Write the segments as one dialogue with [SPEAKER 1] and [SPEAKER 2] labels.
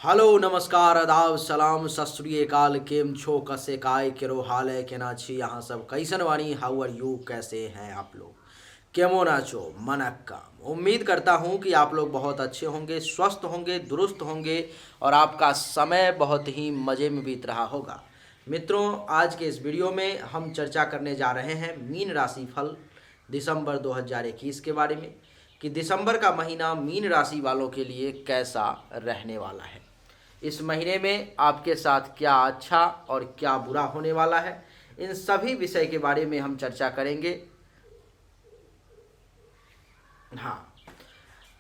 [SPEAKER 1] Hello नमस्कार आदाब सलाम सत श्री अकाल केम छो कसे काय केरो हाल है के ना छी यहाँ सब कैसन वानी हाउ आर यू कैसे हैं आप लोग केमो नाचो मनक्का। उम्मीद करता हूँ कि आप लोग बहुत अच्छे होंगे, स्वस्थ होंगे, दुरुस्त होंगे और आपका समय बहुत ही मज़े में बीत रहा होगा। मित्रों, आज के इस वीडियो में हम चर्चा करने जा रहे हैं मीन राशि फल दिसंबर 2021 के बारे में कि दिसंबर का महीना मीन राशि वालों के लिए कैसा रहने वाला है। इस महीने में आपके साथ क्या अच्छा और क्या बुरा होने वाला है, इन सभी विषय के बारे में हम चर्चा करेंगे। हाँ,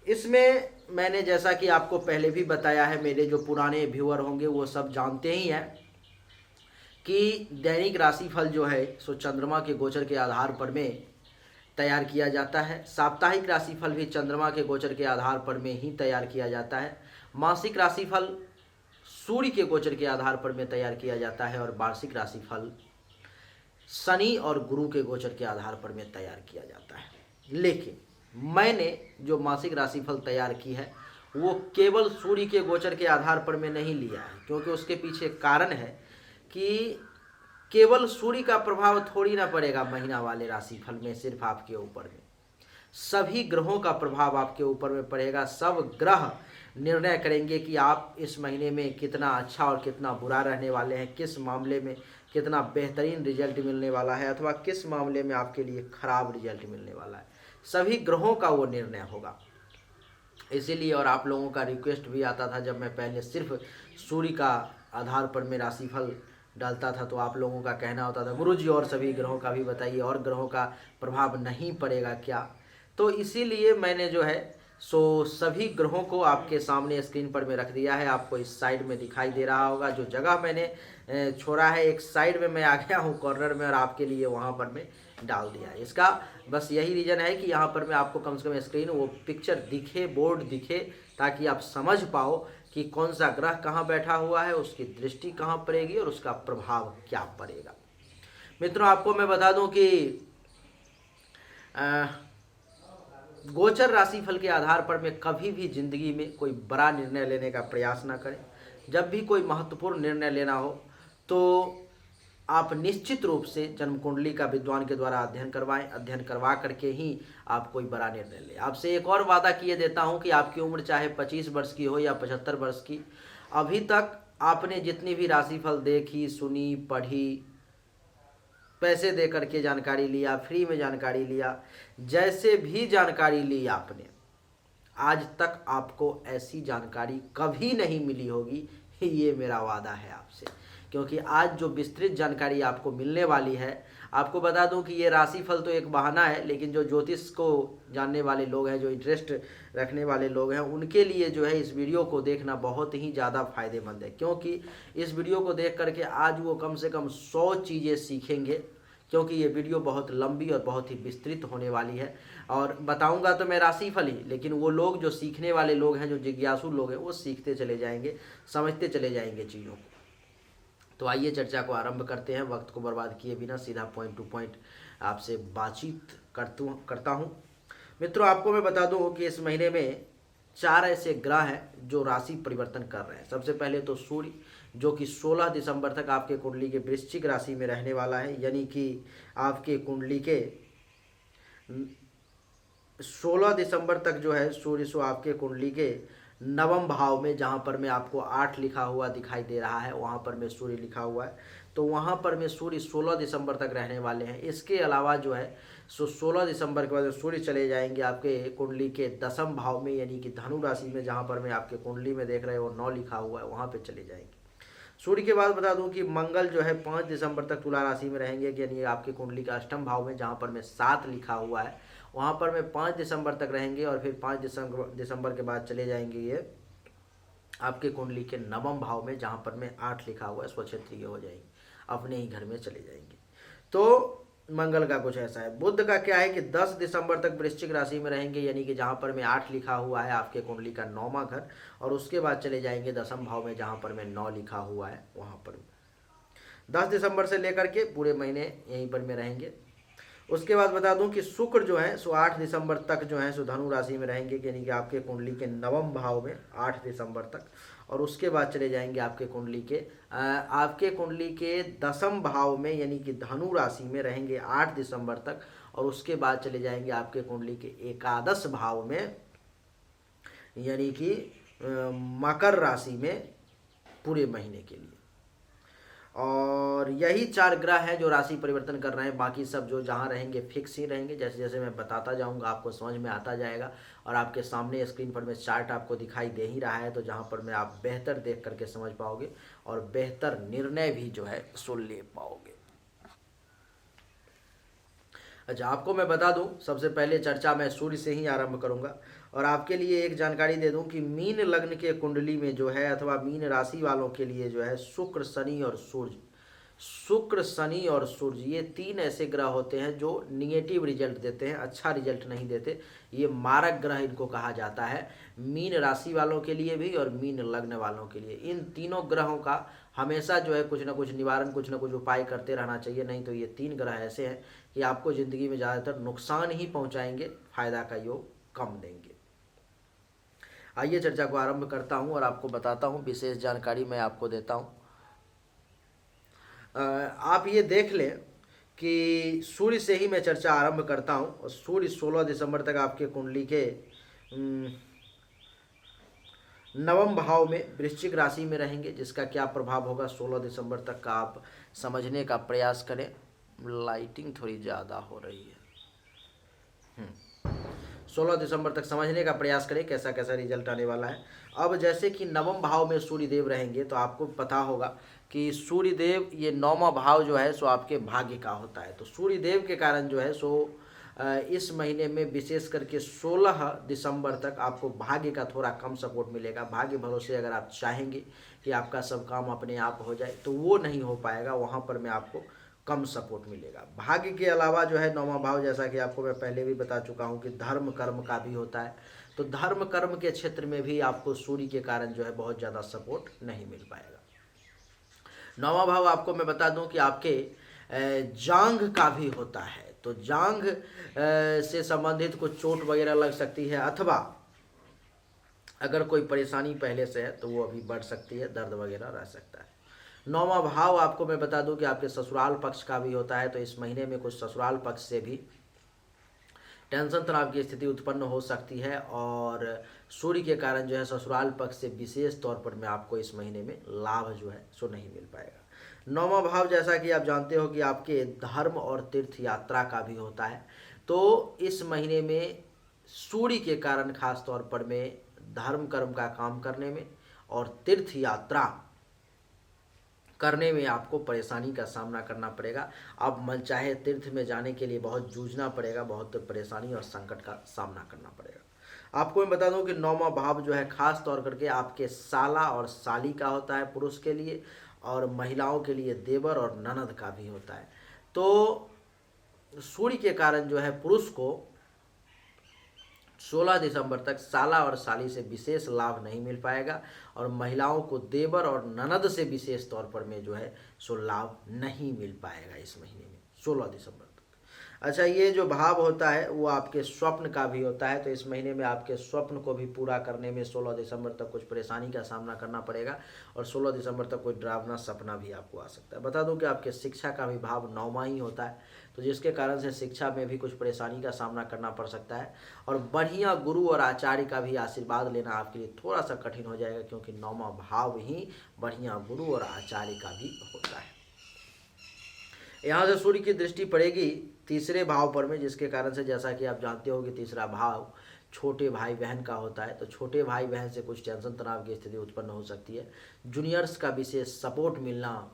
[SPEAKER 1] इसमें मैंने जैसा कि आपको पहले भी बताया है, मेरे जो पुराने व्यूअर होंगे वो सब जानते ही हैं कि दैनिक राशिफल जो है सो चंद्रमा के गोचर के आधार पर में तैयार किया जाता है। साप्ताहिक राशिफल भी चंद्रमा के गोचर के आधार पर में ही तैयार किया जाता है। मासिक राशिफल सूर्य के गोचर के आधार पर में तैयार किया जाता है और वार्षिक राशिफल शनि और गुरु के गोचर के आधार पर में तैयार किया जाता है। लेकिन मैंने जो मासिक राशिफल तैयार की है वो केवल सूर्य के गोचर के आधार पर में नहीं लिया है, क्योंकि उसके पीछे कारण है कि केवल सूर्य का प्रभाव थोड़ी ना पड़ेगा महीना वाले राशिफल में सिर्फ आपके ऊपर में, सभी ग्रहों का प्रभाव आपके ऊपर में पड़ेगा। सब ग्रह निर्णय करेंगे कि आप इस महीने में कितना अच्छा और कितना बुरा रहने वाले हैं, किस मामले में कितना बेहतरीन रिजल्ट मिलने वाला है अथवा किस मामले में आपके लिए खराब रिजल्ट मिलने वाला है। सभी ग्रहों का वो निर्णय होगा। इसीलिए और आप लोगों का रिक्वेस्ट भी आता था, जब मैं पहले सिर्फ सूर्य का आधार पर मैं राशिफल डालता था तो आप लोगों का कहना होता था गुरुजी और सभी ग्रहों का भी बताइए, और ग्रहों का प्रभाव नहीं पड़ेगा क्या। तो इसीलिए मैंने जो है सो सभी ग्रहों को आपके सामने स्क्रीन पर मैं रख दिया है। आपको इस साइड में दिखाई दे रहा होगा जो जगह मैंने छोड़ा है, एक साइड में मैं आ गया हूँ कॉर्नर में और आपके लिए वहाँ पर मैं डाल दिया है। इसका बस यही रीज़न है कि यहाँ पर मैं आपको कम से कम स्क्रीन वो पिक्चर दिखे, बोर्ड दिखे, ताकि आप समझ पाओ कि कौन सा ग्रह कहाँ बैठा हुआ है, उसकी दृष्टि कहाँ पड़ेगी और उसका प्रभाव क्या पड़ेगा। मित्रों, आपको मैं बता दूं कि गोचर राशिफल के आधार पर में कभी भी जिंदगी में कोई बड़ा निर्णय लेने का प्रयास ना करें। जब भी कोई महत्वपूर्ण निर्णय लेना हो तो आप निश्चित रूप से जन्म कुंडली का विद्वान के द्वारा अध्ययन करवाएं। अध्ययन करवा करके ही आप कोई बड़ा निर्णय लें। आपसे एक और वादा किए देता हूं कि आपकी उम्र चाहे 25 वर्ष की हो या 75 वर्ष की, अभी तक आपने जितनी भी राशिफल देखी, सुनी, पढ़ी, पैसे दे करके जानकारी लिया, फ्री में जानकारी लिया, जैसे भी जानकारी ली आपने, आज तक आपको ऐसी जानकारी कभी नहीं मिली होगी। ये मेरा वादा है आपसे, क्योंकि आज जो विस्तृत जानकारी आपको मिलने वाली है, आपको बता दूं कि ये राशिफल तो एक बहाना है, लेकिन जो ज्योतिष को जानने वाले लोग हैं, जो इंटरेस्ट रखने वाले लोग हैं, उनके लिए जो है इस वीडियो को देखना बहुत ही ज़्यादा फायदेमंद है। क्योंकि इस वीडियो को देख करके आज वो कम से कम 100 चीज़ें सीखेंगे, क्योंकि ये वीडियो बहुत लंबी और बहुत ही विस्तृत होने वाली है। और बताऊंगा तो मैं राशिफल ही, लेकिन वो लोग जो सीखने वाले लोग हैं, जो जिज्ञासु लोग हैं, वो सीखते चले जाएंगे, समझते चले जाएंगे चीज़ों को। तो आइए चर्चा को आरंभ करते हैं, वक्त को बर्बाद किए बिना सीधा पॉइंट टू पॉइंट आपसे बातचीत करता हूँ। मित्रों, आपको मैं बता दूँ कि इस महीने में 4 ऐसे ग्रह हैं जो राशि परिवर्तन कर रहे हैं। सबसे पहले तो सूर्य, जो कि 16 दिसंबर तक आपके कुंडली के वृश्चिक राशि में रहने वाला है, यानी कि आपके कुंडली के 16 दिसंबर तक जो है सूर्य सो आपके कुंडली के नवम भाव में, जहाँ पर मैं आपको 8 लिखा हुआ दिखाई दे रहा है, वहाँ पर मैं सूर्य लिखा हुआ है, तो वहाँ पर मैं सूर्य 16 दिसंबर तक रहने वाले हैं। इसके अलावा जो है सो 16 दिसंबर के बाद सूर्य चले जाएंगे आपके कुंडली के 10वें भाव में, यानी कि धनु राशि में, जहाँ पर मैं आपके कुंडली में देख रहे हो 9 लिखा हुआ है, वहाँ पर चले जाएंगे। सूर्य के बाद बता दूं कि मंगल जो है 5 दिसंबर तक तुला राशि में रहेंगे, यानी आपके कुंडली का 8वें भाव में, जहाँ पर मैं 7 लिखा हुआ है, वहाँ पर मैं 5 दिसंबर तक रहेंगे और फिर 5 दिसंबर के बाद चले जाएंगे ये आपके कुंडली के 9वें भाव में, जहाँ पर मैं 8 लिखा हुआ है, स्वक्षेत्रीय हो जाएंगे, अपने ही घर में चले जाएंगे। तो मंगल का कुछ ऐसा है। बुध का क्या है कि 10 दिसंबर तक वृश्चिक राशि में रहेंगे, यानी कि जहाँ पर मैं 8 लिखा हुआ है, आपके कुंडली का 9वां घर, और उसके बाद चले जाएंगे 10वें भाव में, जहाँ पर मैं 9 लिखा हुआ है, वहाँ पर 10 दिसंबर से लेकर के पूरे महीने यहीं पर में रहेंगे। उसके बाद बता दूं कि शुक्र जो है सो 8 दिसंबर तक जो है सो धनु राशि में रहेंगे, यानी कि आपके कुंडली के 9वें भाव में 8 दिसंबर तक, और उसके बाद चले जाएंगे आपके कुंडली के 10वें भाव में, यानी कि धनु राशि में रहेंगे 8 दिसंबर तक, और उसके बाद चले जाएंगे आपके कुंडली के 11 भाव में, यानी कि मकर राशि में पूरे महीने के लिए। और यही 4 ग्रह हैं जो राशि परिवर्तन कर रहे हैं, बाकी सब जो जहाँ रहेंगे फिक्स ही रहेंगे। जैसे जैसे मैं बताता जाऊँगा आपको समझ में आता जाएगा, और आपके सामने स्क्रीन पर में चार्ट आपको दिखाई दे ही रहा है, तो जहाँ पर में आप बेहतर देख करके समझ पाओगे और बेहतर निर्णय भी जो है सो ले पाओगे। अच्छा, आपको मैं बता दूं, सबसे पहले चर्चा मैं सूर्य से ही आरंभ करूंगा, और आपके लिए एक जानकारी दे दूं कि मीन लग्न के कुंडली में जो है, अथवा मीन राशि वालों के लिए जो है, शुक्र शनि और सूर्य ये 3 ऐसे ग्रह होते हैं जो निगेटिव रिजल्ट देते हैं, अच्छा रिजल्ट नहीं देते। ये मारक ग्रह इनको कहा जाता है, मीन राशि वालों के लिए भी और मीन लग्न वालों के लिए। इन तीनों ग्रहों का हमेशा जो है कुछ ना कुछ निवारण, कुछ ना कुछ उपाय करते रहना चाहिए, नहीं तो ये 3 ग्रह ऐसे हैं कि आपको ज़िंदगी में ज़्यादातर नुकसान ही पहुंचाएंगे, फायदा का योग कम देंगे। आइए चर्चा को आरंभ करता हूं और आपको बताता हूं, विशेष जानकारी मैं आपको देता हूं। आप ये देख लें कि सूर्य से ही मैं चर्चा आरंभ करता हूं, और सूर्य 16 दिसंबर तक आपके कुंडली के 9वें भाव में वृश्चिक राशि में रहेंगे, जिसका क्या प्रभाव होगा 16 दिसंबर तक का आप समझने का प्रयास करें। लाइटिंग थोड़ी ज़्यादा हो रही है। 16 दिसंबर तक समझने का प्रयास करें कैसा कैसा रिजल्ट आने वाला है। अब जैसे कि 9वें भाव में सूर्य देव रहेंगे, तो आपको पता होगा कि सूर्य देव, ये 9वां भाव जो है सो आपके भाग्य का होता है। तो सूर्य देव के कारण जो है सो इस महीने में विशेष करके 16 दिसंबर तक आपको भाग्य का थोड़ा कम सपोर्ट मिलेगा। भाग्य भरोसे अगर आप चाहेंगे कि आपका सब काम अपने आप हो जाए, तो वो नहीं हो पाएगा, वहाँ पर मैं आपको कम सपोर्ट मिलेगा। भाग्य के अलावा जो है 9वां भाव, जैसा कि आपको मैं पहले भी बता चुका हूँ कि धर्म कर्म का भी होता है, तो धर्म कर्म के क्षेत्र में भी आपको सूर्य के कारण जो है बहुत ज़्यादा सपोर्ट नहीं मिल पाएगा। 9वां भाव आपको मैं बता दूं कि आपके जांघ का भी होता है, तो जांघ से संबंधित कुछ चोट वगैरह लग सकती है, अथवा अगर कोई परेशानी पहले से है तो वो अभी बढ़ सकती है, दर्द वगैरह रह सकता है। 9वां भाव आपको मैं बता दूं कि आपके ससुराल पक्ष का भी होता है, तो इस महीने में कुछ ससुराल पक्ष से भी टेंशन तनाव की स्थिति उत्पन्न हो सकती है, और सूर्य के कारण जो है ससुराल पक्ष से विशेष तौर पर मैं आपको इस महीने में लाभ जो है सो नहीं मिल पाएगा। 9वां भाव जैसा कि आप जानते हो कि आपके धर्म और तीर्थ यात्रा का भी होता है, तो इस महीने में सूर्य के कारण खास तौर पर में धर्म कर्म का काम करने में और तीर्थ यात्रा करने में आपको परेशानी का सामना करना पड़ेगा। अब मनचाहे तीर्थ में जाने के लिए बहुत जूझना पड़ेगा, बहुत परेशानी और संकट का सामना करना पड़ेगा। आपको मैं बता दूं कि 9वां भाव जो है खास तौर करके आपके साला और साली का होता है पुरुष के लिए, और महिलाओं के लिए देवर और ननद का भी होता है। तो सूर्य के कारण जो है पुरुष को 16 दिसंबर तक साला और साली से विशेष लाभ नहीं मिल पाएगा, और महिलाओं को देवर और ननद से विशेष तौर पर में जो है सो लाभ नहीं मिल पाएगा इस महीने में 16 दिसंबर तक। अच्छा, ये जो भाव होता है वो आपके स्वप्न का भी होता है, तो इस महीने में आपके स्वप्न को भी पूरा करने में 16 दिसंबर तक कुछ परेशानी का सामना करना पड़ेगा, और 16 दिसंबर तक कोई डरावना सपना भी आपको आ सकता है। बता दूं कि आपके शिक्षा का भी भाव 9वां ही होता है, तो जिसके कारण से शिक्षा में भी कुछ परेशानी का सामना करना पड़ सकता है, और बढ़िया गुरु और आचार्य का भी आशीर्वाद लेना आपके लिए थोड़ा सा कठिन हो जाएगा, क्योंकि 9वां भाव ही बढ़िया गुरु और आचार्य का भी होता है। यहाँ से सूर्य की दृष्टि पड़ेगी तीसरे भाव पर में, जिसके कारण से जैसा कि आप जानते हो कि तीसरा भाव छोटे भाई बहन का होता है, तो छोटे भाई बहन से कुछ टेंशन तनाव की स्थिति उत्पन्न हो सकती है। जूनियर्स का विशेष सपोर्ट मिलना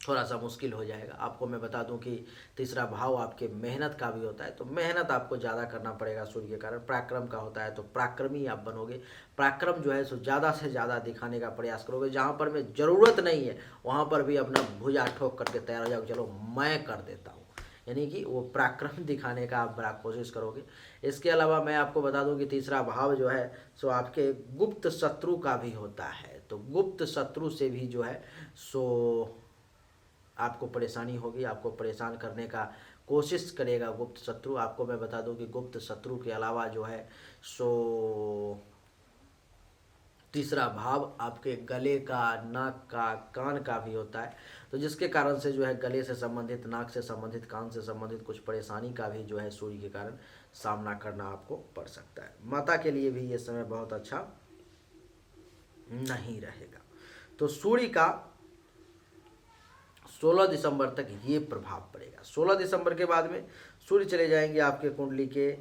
[SPEAKER 1] थोड़ा सा मुश्किल हो जाएगा। आपको मैं बता दूं कि तीसरा भाव आपके मेहनत का भी होता है, तो मेहनत आपको ज़्यादा करना पड़ेगा सूर्य के कारण। पराक्रम का होता है, तो पराक्रमी आप बनोगे, पराक्रम जो है सो ज़्यादा से ज़्यादा दिखाने का प्रयास करोगे। जहाँ पर में ज़रूरत नहीं है वहाँ पर भी अपना भुजा ठोक करके तैयार हो जाओगे, चलो मैं कर देता हूँ, यानी कि वो पराक्रम दिखाने का आप बड़ा कोशिश करोगे। इसके अलावा मैं आपको बता दूं कि तीसरा भाव जो है सो आपके गुप्त शत्रु का भी होता है, तो गुप्त शत्रु से भी जो है सो आपको परेशानी होगी, आपको परेशान करने का कोशिश करेगा गुप्त शत्रु। आपको मैं बता दूं कि गुप्त शत्रु के अलावा जो है सो तीसरा भाव आपके गले का, नाक का, कान का भी होता है। तो जिसके कारण से जो है गले से संबंधित, नाक से संबंधित, कान से संबंधित कुछ परेशानी का भी जो है सूर्य के कारण सामना करना आपको पड़ सकता है। माता के लिए भी ये समय बहुत अच्छा नहीं रहेगा। तो सूर्य का 16 दिसंबर तक ये प्रभाव पड़ेगा। 16 दिसंबर के बाद में सूर्य चले जाएंगे आपके कुंडली के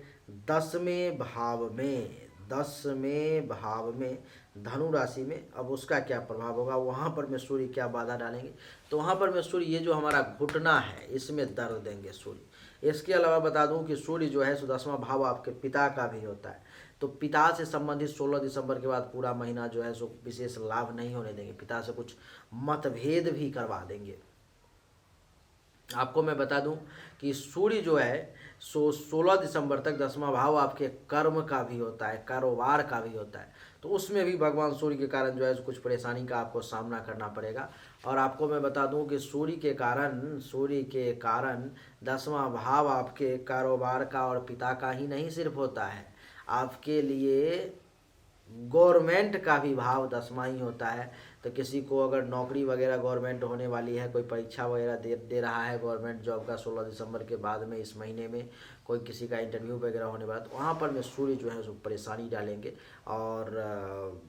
[SPEAKER 1] 10वें भाव में, 10वें भाव में धनु राशि में। अब उसका क्या प्रभाव होगा, वहाँ पर में सूर्य क्या बाधा डालेंगे, तो वहाँ पर में सूर्य ये जो हमारा घुटना है इसमें दर्द देंगे सूर्य। इसके अलावा बता दूं कि सूर्य जो है 10वां भाव आपके पिता का भी होता है। तो पिता से संबंधित 16 दिसंबर के बाद पूरा महीना जो है सो विशेष लाभ नहीं होने देंगे, पिता से कुछ मतभेद भी करवा देंगे। आपको मैं बता दूं कि सूर्य जो है सो 16 दिसंबर तक 10वां भाव आपके कर्म का भी होता है, कारोबार का भी होता है। तो उसमें भी भगवान सूर्य के कारण जो है कुछ परेशानी का आपको सामना करना पड़ेगा। और आपको मैं बता दूं कि सूर्य के कारण 10वां भाव आपके कारोबार का और पिता का ही नहीं सिर्फ होता है, आपके लिए गवर्नमेंट का भी भाव 10वां ही होता है। तो किसी को अगर नौकरी वगैरह गवर्नमेंट होने वाली है, कोई परीक्षा वगैरह दे रहा है गवर्नमेंट जॉब का 16 दिसंबर के बाद में, इस महीने में कोई किसी का इंटरव्यू वगैरह होने वाला, तो वहाँ पर में सूर्य जो है उसको परेशानी डालेंगे और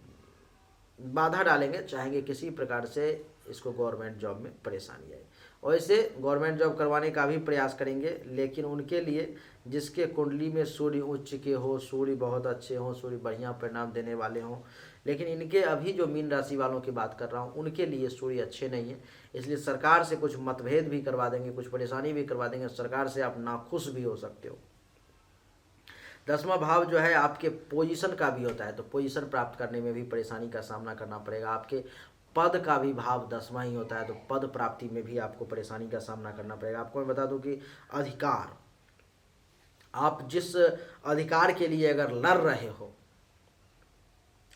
[SPEAKER 1] बाधा डालेंगे, चाहेंगे किसी प्रकार से इसको गवर्नमेंट जॉब में परेशानी आए। और इसे गवर्नमेंट जॉब करवाने का भी प्रयास करेंगे, लेकिन उनके लिए जिसके कुंडली में सूर्य उच्च के हो, सूर्य बहुत अच्छे हों, सूर्य बढ़िया परिणाम देने वाले हों। लेकिन इनके अभी जो मीन राशि वालों की बात कर रहा हूँ उनके लिए सूर्य अच्छे नहीं है, इसलिए सरकार से कुछ मतभेद भी करवा देंगे, कुछ परेशानी भी करवा देंगे, सरकार से आप नाखुश भी हो सकते हो। 10वां भाव जो है आपके पोजीशन का भी होता है, तो पोजीशन प्राप्त करने में भी परेशानी का सामना करना पड़ेगा। आपके पद का भी भाव 10वां ही होता है, तो पद प्राप्ति में भी आपको परेशानी का सामना करना पड़ेगा। आपको मैं बता दूं कि अधिकार, आप जिस अधिकार के लिए अगर लड़ रहे हो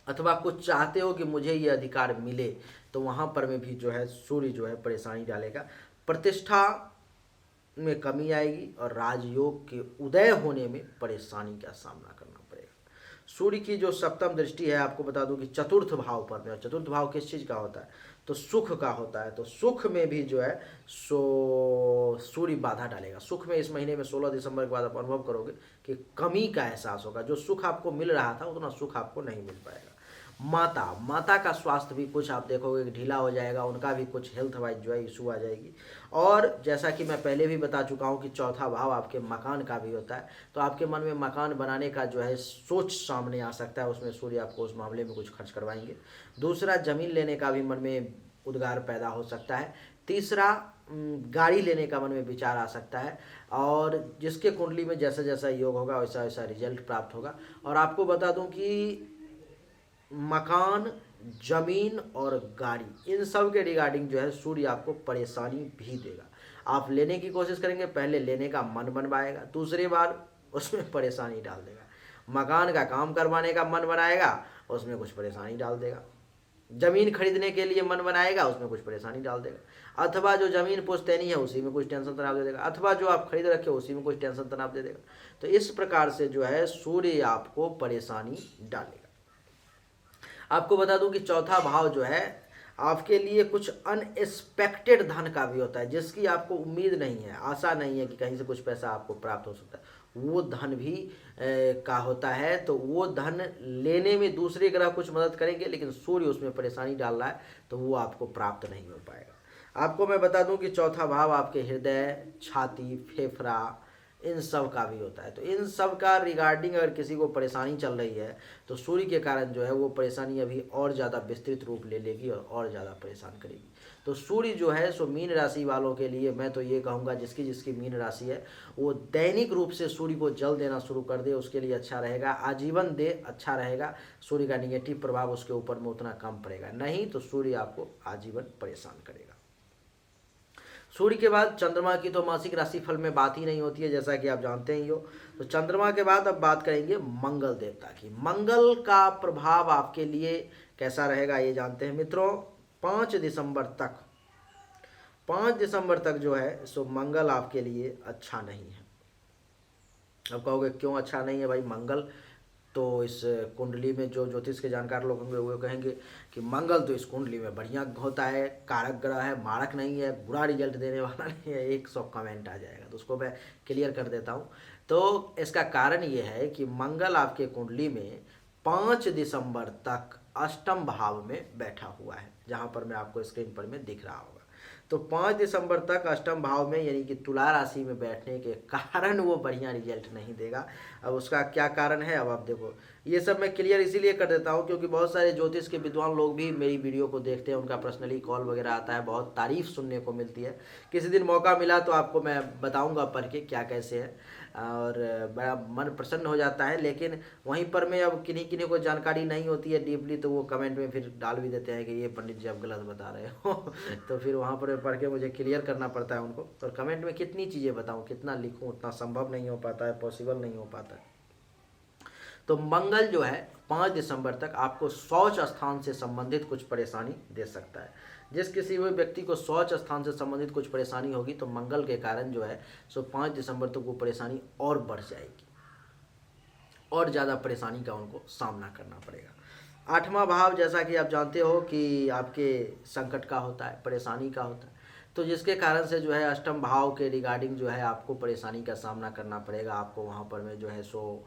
[SPEAKER 1] अथवा कुछ चाहते हो कि मुझे ये अधिकार मिले, तो वहाँ पर में भी जो है सूर्य जो है परेशानी डालेगा। प्रतिष्ठा में कमी आएगी और राजयोग के उदय होने में परेशानी का सामना करना पड़ेगा। सूर्य की जो सप्तम दृष्टि है, आपको बता दूं कि चतुर्थ भाव पर में, और चतुर्थ भाव किस चीज़ का होता है, तो सुख का होता है। तो सुख में भी जो है सो सूर्य बाधा डालेगा। सुख में इस महीने में 16 दिसंबर के बाद आप अनुभव करोगे कि कमी का एहसास होगा, जो सुख आपको मिल रहा था उतना सुख आपको नहीं मिल पाएगा। माता का स्वास्थ्य भी कुछ आप देखोगे कि ढीला हो जाएगा, उनका भी कुछ हेल्थ वाइज जो है इशू आ जाएगी। और जैसा कि मैं पहले भी बता चुका हूँ कि चौथा भाव आपके मकान का भी होता है, तो आपके मन में मकान बनाने का जो है सोच सामने आ सकता है, उसमें सूर्य आपको उस मामले में कुछ खर्च करवाएंगे। दूसरा, जमीन लेने का भी मन में उद्गार पैदा हो सकता है। तीसरा, गाड़ी लेने का मन में विचार आ सकता है। और जिसके कुंडली में जैसा जैसा योग होगा वैसा वैसा रिजल्ट प्राप्त होगा। और आपको बता दूं कि मकान, जमीन और गाड़ी, इन सब के रिगार्डिंग जो है सूर्य आपको परेशानी भी देगा। आप लेने की कोशिश करेंगे, पहले लेने का मन बनवाएगा, दूसरी बार उसमें परेशानी डाल देगा। मकान का काम करवाने का मन बनाएगा, उसमें कुछ परेशानी डाल देगा। जमीन खरीदने के लिए मन बनाएगा, उसमें कुछ परेशानी डाल देगा। अथवा जो जमीन पुश्तैनी है उसी में कुछ टेंशन तनाव दे देगा, अथवा जो आप खरीद रखे उसी में कुछ टेंशन तनाव दे देगा। तो इस प्रकार से जो है सूर्य आपको परेशानी डालेगा। आपको बता दूं कि चौथा भाव जो है आपके लिए कुछ अनएक्सपेक्टेड धन का भी होता है, जिसकी आपको उम्मीद नहीं है, आशा नहीं है कि कहीं से कुछ पैसा आपको प्राप्त हो सकता है, वो धन भी का होता है। तो वो धन लेने में दूसरे ग्रह कुछ मदद करेंगे, लेकिन सूर्य उसमें परेशानी डाल रहा है, तो वो आपको प्राप्त नहीं हो पाएगा। आपको मैं बता दूं कि चौथा भाव आपके हृदय, छाती, फेफड़ा, इन सब का भी होता है। तो इन सब का रिगार्डिंग अगर किसी को परेशानी चल रही है, तो सूर्य के कारण जो है वो परेशानी अभी और ज़्यादा विस्तृत रूप ले लेगी और ज़्यादा परेशान करेगी। तो सूर्य जो है सो मीन राशि वालों के लिए मैं तो ये कहूँगा, जिसकी जिसकी मीन राशि है वो दैनिक रूप से सूर्य को जल देना शुरू कर दे, उसके लिए अच्छा रहेगा। आजीवन दे, अच्छा रहेगा। सूर्य का निगेटिव प्रभाव उसके ऊपर में उतना कम पड़ेगा, नहीं तो सूर्य आपको आजीवन परेशान करेगा। सूर्य के बाद चंद्रमा की तो मासिक राशिफल में बात ही नहीं होती है, जैसा कि आप जानते ही हो। तो चंद्रमा के बाद अब बात करेंगे मंगल देवता की। मंगल का प्रभाव आपके लिए कैसा रहेगा ये जानते हैं मित्रों। 5 दिसंबर तक जो है सो मंगल आपके लिए अच्छा नहीं है। अब कहोगे क्यों अच्छा नहीं है भाई, मंगल तो इस कुंडली में जो ज्योतिष के जानकार लोग होंगे वो कहेंगे कि मंगल तो इस कुंडली में बढ़िया होता है, कारक ग्रह है, मारक नहीं है, बुरा रिजल्ट देने वाला नहीं है। 100 कमेंट आ जाएगा, तो उसको मैं क्लियर कर देता हूँ। तो इसका कारण ये है कि मंगल आपके कुंडली में 5 दिसंबर तक अष्टम भाव में बैठा हुआ है, जहाँ पर मैं आपको स्क्रीन पर में दिख रहा होगा। तो 5 दिसंबर तक अष्टम भाव में यानी कि तुला राशि में बैठने के कारण वो बढ़िया रिजल्ट नहीं देगा। अब उसका क्या कारण है, अब आप देखो, ये सब मैं क्लियर इसीलिए कर देता हूँ क्योंकि बहुत सारे ज्योतिष के विद्वान लोग भी मेरी वीडियो को देखते हैं, उनका पर्सनली कॉल वगैरह आता है, बहुत तारीफ सुनने को मिलती है। किसी दिन मौका मिला तो आपको मैं बताऊँगा पढ़ के क्या कैसे है, और बड़ा मन प्रसन्न हो जाता है। लेकिन वहीं पर में अब किन्हीं किन्हीं को जानकारी नहीं होती है डीपली, तो वो कमेंट में फिर डाल भी देते हैं कि ये पंडित जी आप गलत बता रहे हो तो फिर वहाँ पर पढ़ के मुझे क्लियर करना पड़ता है उनको। और कमेंट में कितनी चीज़ें बताऊँ, कितना लिखूँ, उतना संभव नहीं हो पाता है, पॉसिबल नहीं हो पाता है। तो मंगल जो है 5 दिसंबर तक आपको शौच स्थान से संबंधित कुछ परेशानी दे सकता है। जिस किसी भी व्यक्ति को शौच स्थान से संबंधित कुछ परेशानी होगी तो मंगल के कारण जो है सो 5 दिसंबर तक वो परेशानी और बढ़ जाएगी, और ज़्यादा परेशानी का उनको सामना करना पड़ेगा। 8वां भाव जैसा कि आप जानते हो कि आपके संकट का होता है, परेशानी का होता है, तो जिसके कारण से जो है अष्टम भाव के रिगार्डिंग जो है आपको परेशानी का सामना करना पड़ेगा। आपको वहाँ पर में जो है सो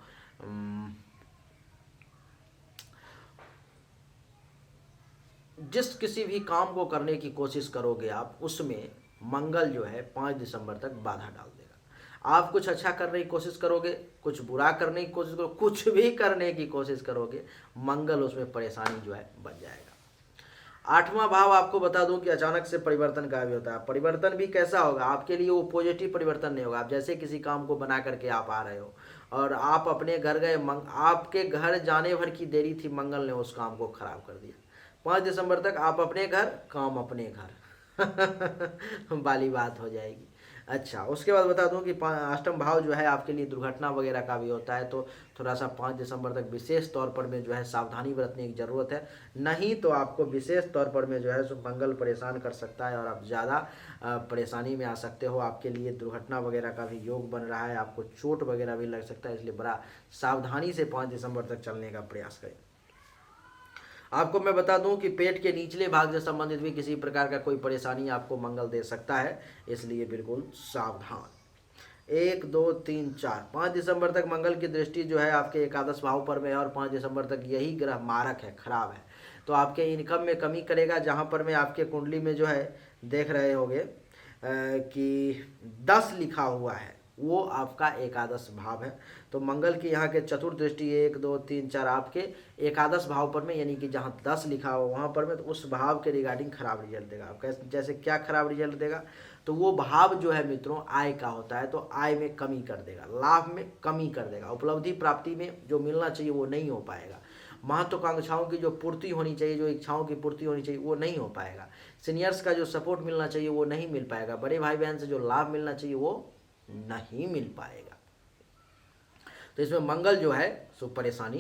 [SPEAKER 1] जिस किसी भी काम को करने की कोशिश करोगे आप, उसमें मंगल जो है 5 दिसंबर तक बाधा डाल देगा। आप कुछ अच्छा करने की कोशिश करोगे, कुछ बुरा करने की कोशिश करोगे, कुछ भी करने की कोशिश करोगे, मंगल उसमें परेशानी जो है बन जाएगा। 8वां भाव आपको बता दूं कि अचानक से परिवर्तन का भी होता है। परिवर्तन भी कैसा होगा आपके लिए, वो पॉजिटिव परिवर्तन नहीं होगा। आप जैसे किसी काम को बना करके आप आ रहे हो और आप अपने घर गए, आपके घर जाने भर की देरी थी, मंगल ने उस काम को खराब कर दिया। 5 दिसंबर तक आप अपने घर, काम अपने घर वाली बात हो जाएगी। अच्छा, उसके बाद बता दूं कि अष्टम भाव जो है आपके लिए दुर्घटना वगैरह का भी होता है, तो थोड़ा सा 5 दिसंबर तक विशेष तौर पर में जो है सावधानी बरतने की ज़रूरत है। नहीं तो आपको विशेष तौर पर में जो है सो मंगल परेशान कर सकता है और आप ज़्यादा परेशानी में आ सकते हो। आपके लिए दुर्घटना वगैरह का भी योग बन रहा है, आपको चोट वगैरह भी लग सकता है, इसलिए बड़ा सावधानी से 5 दिसंबर तक चलने का प्रयास करें। आपको मैं बता दूं कि पेट के निचले भाग से संबंधित भी किसी प्रकार का कोई परेशानी आपको मंगल दे सकता है, इसलिए बिल्कुल सावधान। 1 2 3 4 5 दिसंबर तक मंगल की दृष्टि जो है आपके एकादश भाव पर में है, और 5 दिसंबर तक यही ग्रह मारक है, खराब है, तो आपके इनकम में कमी करेगा। जहाँ पर में आपके कुंडली में जो है देख रहे होंगे कि 10 लिखा हुआ है, वो आपका एकादश भाव है। तो मंगल की यहाँ के चतुर्दृष्टि 1 2 3 4 आपके एकादश भाव पर में, यानी कि जहाँ 10 लिखा हो वहाँ पर में, तो उस भाव के रिगार्डिंग खराब रिजल्ट देगा। आप कैसे, जैसे क्या खराब रिजल्ट देगा, तो वो भाव जो है मित्रों आय का होता है, तो आय में कमी कर देगा, लाभ में कमी कर देगा, उपलब्धि प्राप्ति में जो मिलना चाहिए वो नहीं हो पाएगा, महत्वाकांक्षाओं की जो पूर्ति होनी चाहिए, जो इच्छाओं की पूर्ति होनी चाहिए वो नहीं हो पाएगा, सीनियर्स का जो सपोर्ट मिलना चाहिए वो नहीं मिल पाएगा, बड़े भाई बहन से जो लाभ मिलना चाहिए वो नहीं मिल पाएगा। तो इसमें मंगल जो है सो परेशानी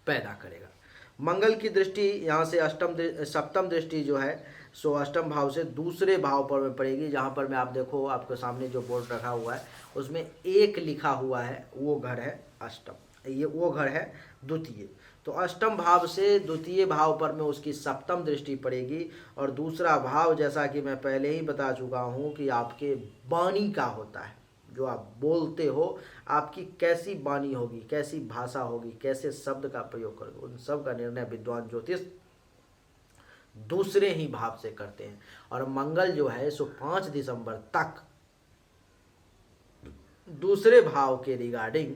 [SPEAKER 1] पैदा करेगा। मंगल की दृष्टि यहाँ से सप्तम दृष्टि जो है सो अष्टम भाव से दूसरे भाव पर में पड़ेगी, जहाँ पर मैं आप देखो आपके सामने जो बोर्ड रखा हुआ है उसमें 1 लिखा हुआ है, वो घर है अष्टम, ये वो घर है द्वितीय। तो अष्टम भाव से द्वितीय भाव पर में उसकी सप्तम दृष्टि पड़ेगी, और दूसरा भाव जैसा कि मैं पहले ही बता चुका हूँ कि आपके वाणी का होता है, जो आप बोलते हो, आपकी कैसी वाणी होगी, कैसी भाषा होगी, कैसे शब्द का प्रयोग करोगे, उन सब का निर्णय विद्वान ज्योतिष दूसरे ही भाव से करते हैं। और मंगल जो है सो 5 दिसंबर तक दूसरे भाव के रिगार्डिंग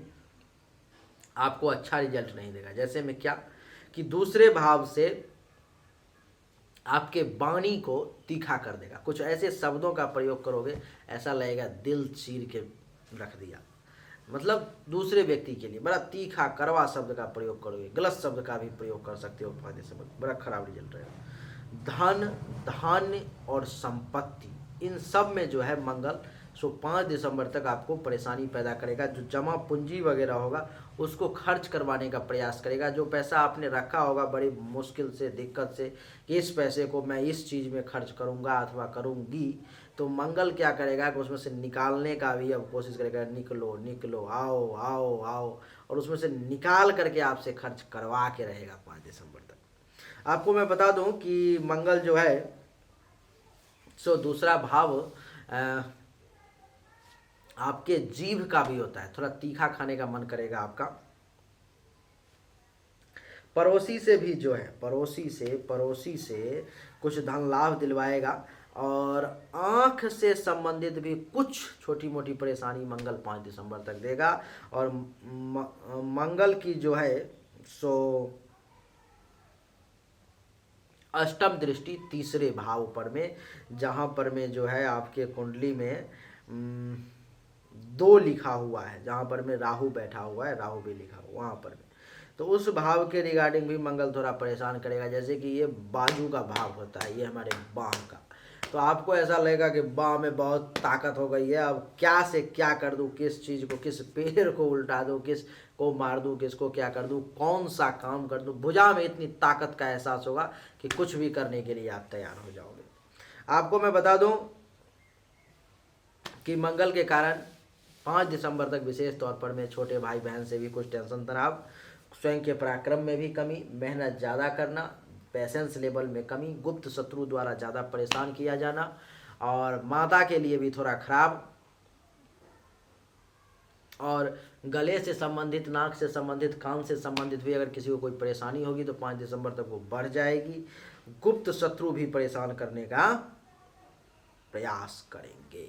[SPEAKER 1] आपको अच्छा रिजल्ट नहीं देगा। जैसे में क्या कि दूसरे भाव से आपके वाणी को तीखा कर देगा, कुछ ऐसे शब्दों का प्रयोग करोगे ऐसा लगेगा दिल चीर के रख दिया, मतलब दूसरे व्यक्ति के लिए बड़ा तीखा कड़वा शब्द का प्रयोग करोगे, गलत शब्द का भी प्रयोग कर सकते हो, फायदे से बड़ा खराब रिजल्ट रहेगा। धन, धान्य और संपत्ति, इन सब में जो है मंगल सो 5 दिसंबर तक आपको परेशानी पैदा करेगा। जो जमा पूंजी वगैरह होगा उसको खर्च करवाने का प्रयास करेगा। जो पैसा आपने रखा होगा बड़ी मुश्किल से, दिक्कत से, कि इस पैसे को मैं इस चीज़ में खर्च करूंगा अथवा करूंगी, तो मंगल क्या करेगा कि उसमें से निकालने का भी अब कोशिश करेगा, निकलो निकलो, आओ आओ आओ, और उसमें से निकाल करके आपसे खर्च करवा के रहेगा 5 दिसंबर तक। आपको मैं बता दूं कि मंगल जो है सो दूसरा भाव आपके जीभ का भी होता है, थोड़ा तीखा खाने का मन करेगा आपका। पड़ोसी से भी जो है पड़ोसी से कुछ धन लाभ दिलवाएगा, और आँख से संबंधित भी कुछ छोटी मोटी परेशानी मंगल 5 दिसंबर तक देगा। और मंगल की जो है सो अष्टम दृष्टि तीसरे भाव पर में, जहाँ पर में जो है आपके कुंडली में 2 लिखा हुआ है, जहाँ पर में राहु बैठा हुआ है, राहु भी लिखा हुआ वहाँ पर में, तो उस भाव के रिगार्डिंग भी मंगल थोड़ा परेशान करेगा। जैसे कि ये बाजू का भाव होता है, ये हमारे बाह का, तो आपको ऐसा लगेगा कि बाह में बहुत ताकत हो गई है, अब क्या से क्या कर दूं, किस चीज़ को, किस पेड़ को उल्टा दूं, किस को मार दूं, किसको क्या कर दूं, कौन सा काम कर दूं। भुजा में इतनी ताकत का एहसास होगा कि कुछ भी करने के लिए आप तैयार हो जाओगे। आपको मैं बता दूं कि मंगल के कारण 5 दिसंबर तक विशेष तौर पर मैं छोटे भाई बहन से भी कुछ टेंशन तनाव, स्वयं के पराक्रम में भी कमी, मेहनत ज़्यादा करना, पेशेंस लेवल में कमी, गुप्त शत्रु द्वारा ज़्यादा परेशान किया जाना, और माता के लिए भी थोड़ा खराब, और गले से संबंधित, नाक से संबंधित, कान से संबंधित भी अगर किसी को कोई परेशानी होगी तो 5 दिसंबर तक वो बढ़ जाएगी। गुप्त शत्रु भी परेशान करने का प्रयास करेंगे।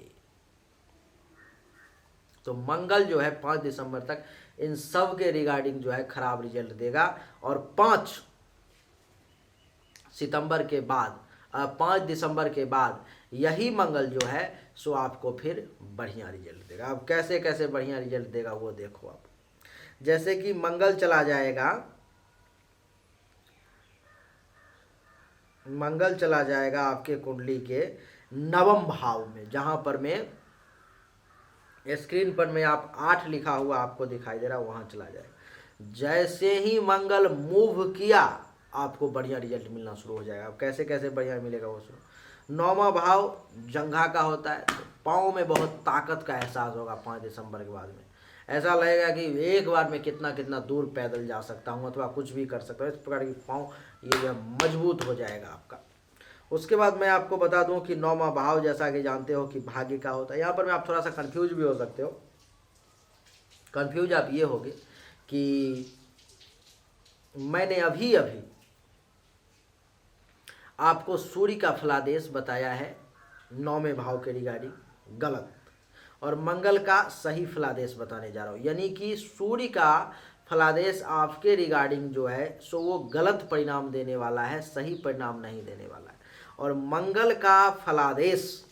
[SPEAKER 1] तो मंगल जो है 5 दिसंबर तक इन सब के रिगार्डिंग जो है खराब रिजल्ट देगा, और 5 दिसंबर के बाद यही मंगल जो है सो आपको फिर बढ़िया रिजल्ट देगा। अब कैसे कैसे बढ़िया रिजल्ट देगा वो देखो आप। जैसे कि मंगल चला जाएगा आपके कुंडली के 9वें भाव में, जहां पर में स्क्रीन पर में आप 8 लिखा हुआ आपको दिखाई दे रहा है, वहां चला जाएगा। जैसे ही मंगल मूव किया आपको बढ़िया रिजल्ट मिलना शुरू हो जाएगा। अब कैसे कैसे बढ़िया मिलेगा वो शुरू। 9वां भाव जंघा का होता है, तो पाँव में बहुत ताकत का एहसास होगा 5 दिसंबर के बाद में। ऐसा लगेगा कि एक बार में कितना कितना दूर पैदल जा सकता हूँ अथवा कुछ भी कर सकता हूँ, इस प्रकार की पाँव ये जो मजबूत हो जाएगा आपका। उसके बाद मैं आपको बता दूं कि 9वां भाव जैसा कि जानते हो कि भाग्य का होता है। यहाँ पर मैं आप थोड़ा सा कंफ्यूज भी हो सकते हो। कंफ्यूज आप ये होगे कि मैंने अभी आपको सूर्य का फलादेश बताया है 9वें भाव के रिगार्डिंग, गलत, और मंगल का सही फलादेश बताने जा रहा हूँ। यानी कि सूर्य का फलादेश आपके रिगार्डिंग जो है सो वो गलत परिणाम देने वाला है, सही परिणाम नहीं देने वाला है। और मंगल का फलादेश,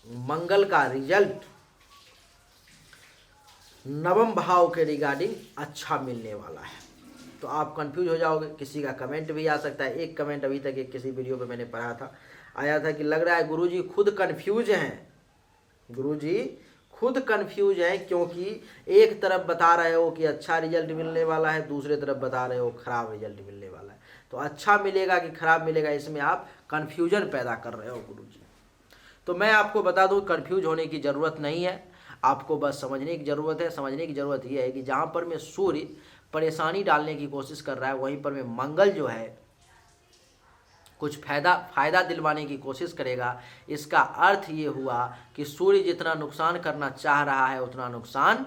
[SPEAKER 1] मंगल का रिजल्ट 9वें भाव के रिगार्डिंग अच्छा मिलने वाला है। तो आप कंफ्यूज हो जाओगे। किसी का कमेंट भी आ सकता है। एक कमेंट अभी तक किसी वीडियो पे मैंने पढ़ा था, आया था कि लग रहा है गुरुजी खुद कंफ्यूज हैं, गुरुजी खुद कंफ्यूज हैं, क्योंकि एक तरफ बता रहे हो कि अच्छा रिजल्ट मिलने वाला है, दूसरे तरफ बता रहे हो खराब रिजल्ट मिलने वाला है। तो अच्छा मिलेगा कि खराब मिलेगा, इसमें आप कंफ्यूजन पैदा कर रहे हो गुरुजी। तो मैं आपको बता दूं कंफ्यूज होने की ज़रूरत नहीं है, आपको बस समझने की ज़रूरत है। समझने की ज़रूरत यह है कि जहाँ पर में सूर्य परेशानी डालने की कोशिश कर रहा है, वहीं पर में मंगल जो है कुछ फायदा दिलवाने की कोशिश करेगा। इसका अर्थ ये हुआ कि सूर्य जितना नुकसान करना चाह रहा है उतना नुकसान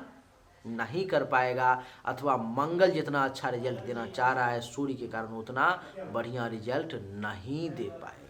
[SPEAKER 1] नहीं कर पाएगा, अथवा मंगल जितना अच्छा रिजल्ट देना चाह रहा है सूर्य के कारण उतना बढ़िया रिजल्ट नहीं दे पाएगा।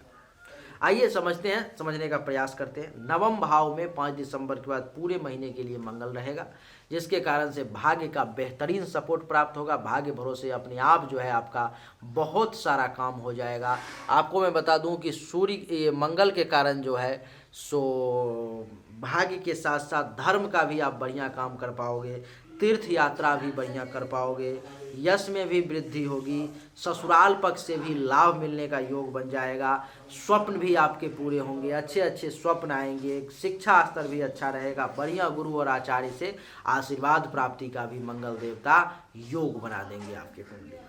[SPEAKER 1] आइए समझते हैं, समझने का प्रयास करते हैं। 9वें भाव में 5 दिसंबर के बाद पूरे महीने के लिए मंगल रहेगा, जिसके कारण से भाग्य का बेहतरीन सपोर्ट प्राप्त होगा। भाग्य भरोसे अपने आप जो है आपका बहुत सारा काम हो जाएगा। आपको मैं बता दूं कि सूर्य मंगल के कारण जो है सो भाग्य के साथ साथ धर्म का भी आप बढ़िया काम कर पाओगे, तीर्थ यात्रा भी बढ़िया कर पाओगे, यश में भी वृद्धि होगी, ससुराल पक्ष से भी लाभ मिलने का योग बन जाएगा, स्वप्न भी आपके पूरे होंगे, अच्छे अच्छे स्वप्न आएंगे, शिक्षा स्तर भी अच्छा रहेगा, बढ़िया गुरु और आचार्य से आशीर्वाद प्राप्ति का भी मंगल देवता योग बना देंगे आपके कुंडली में।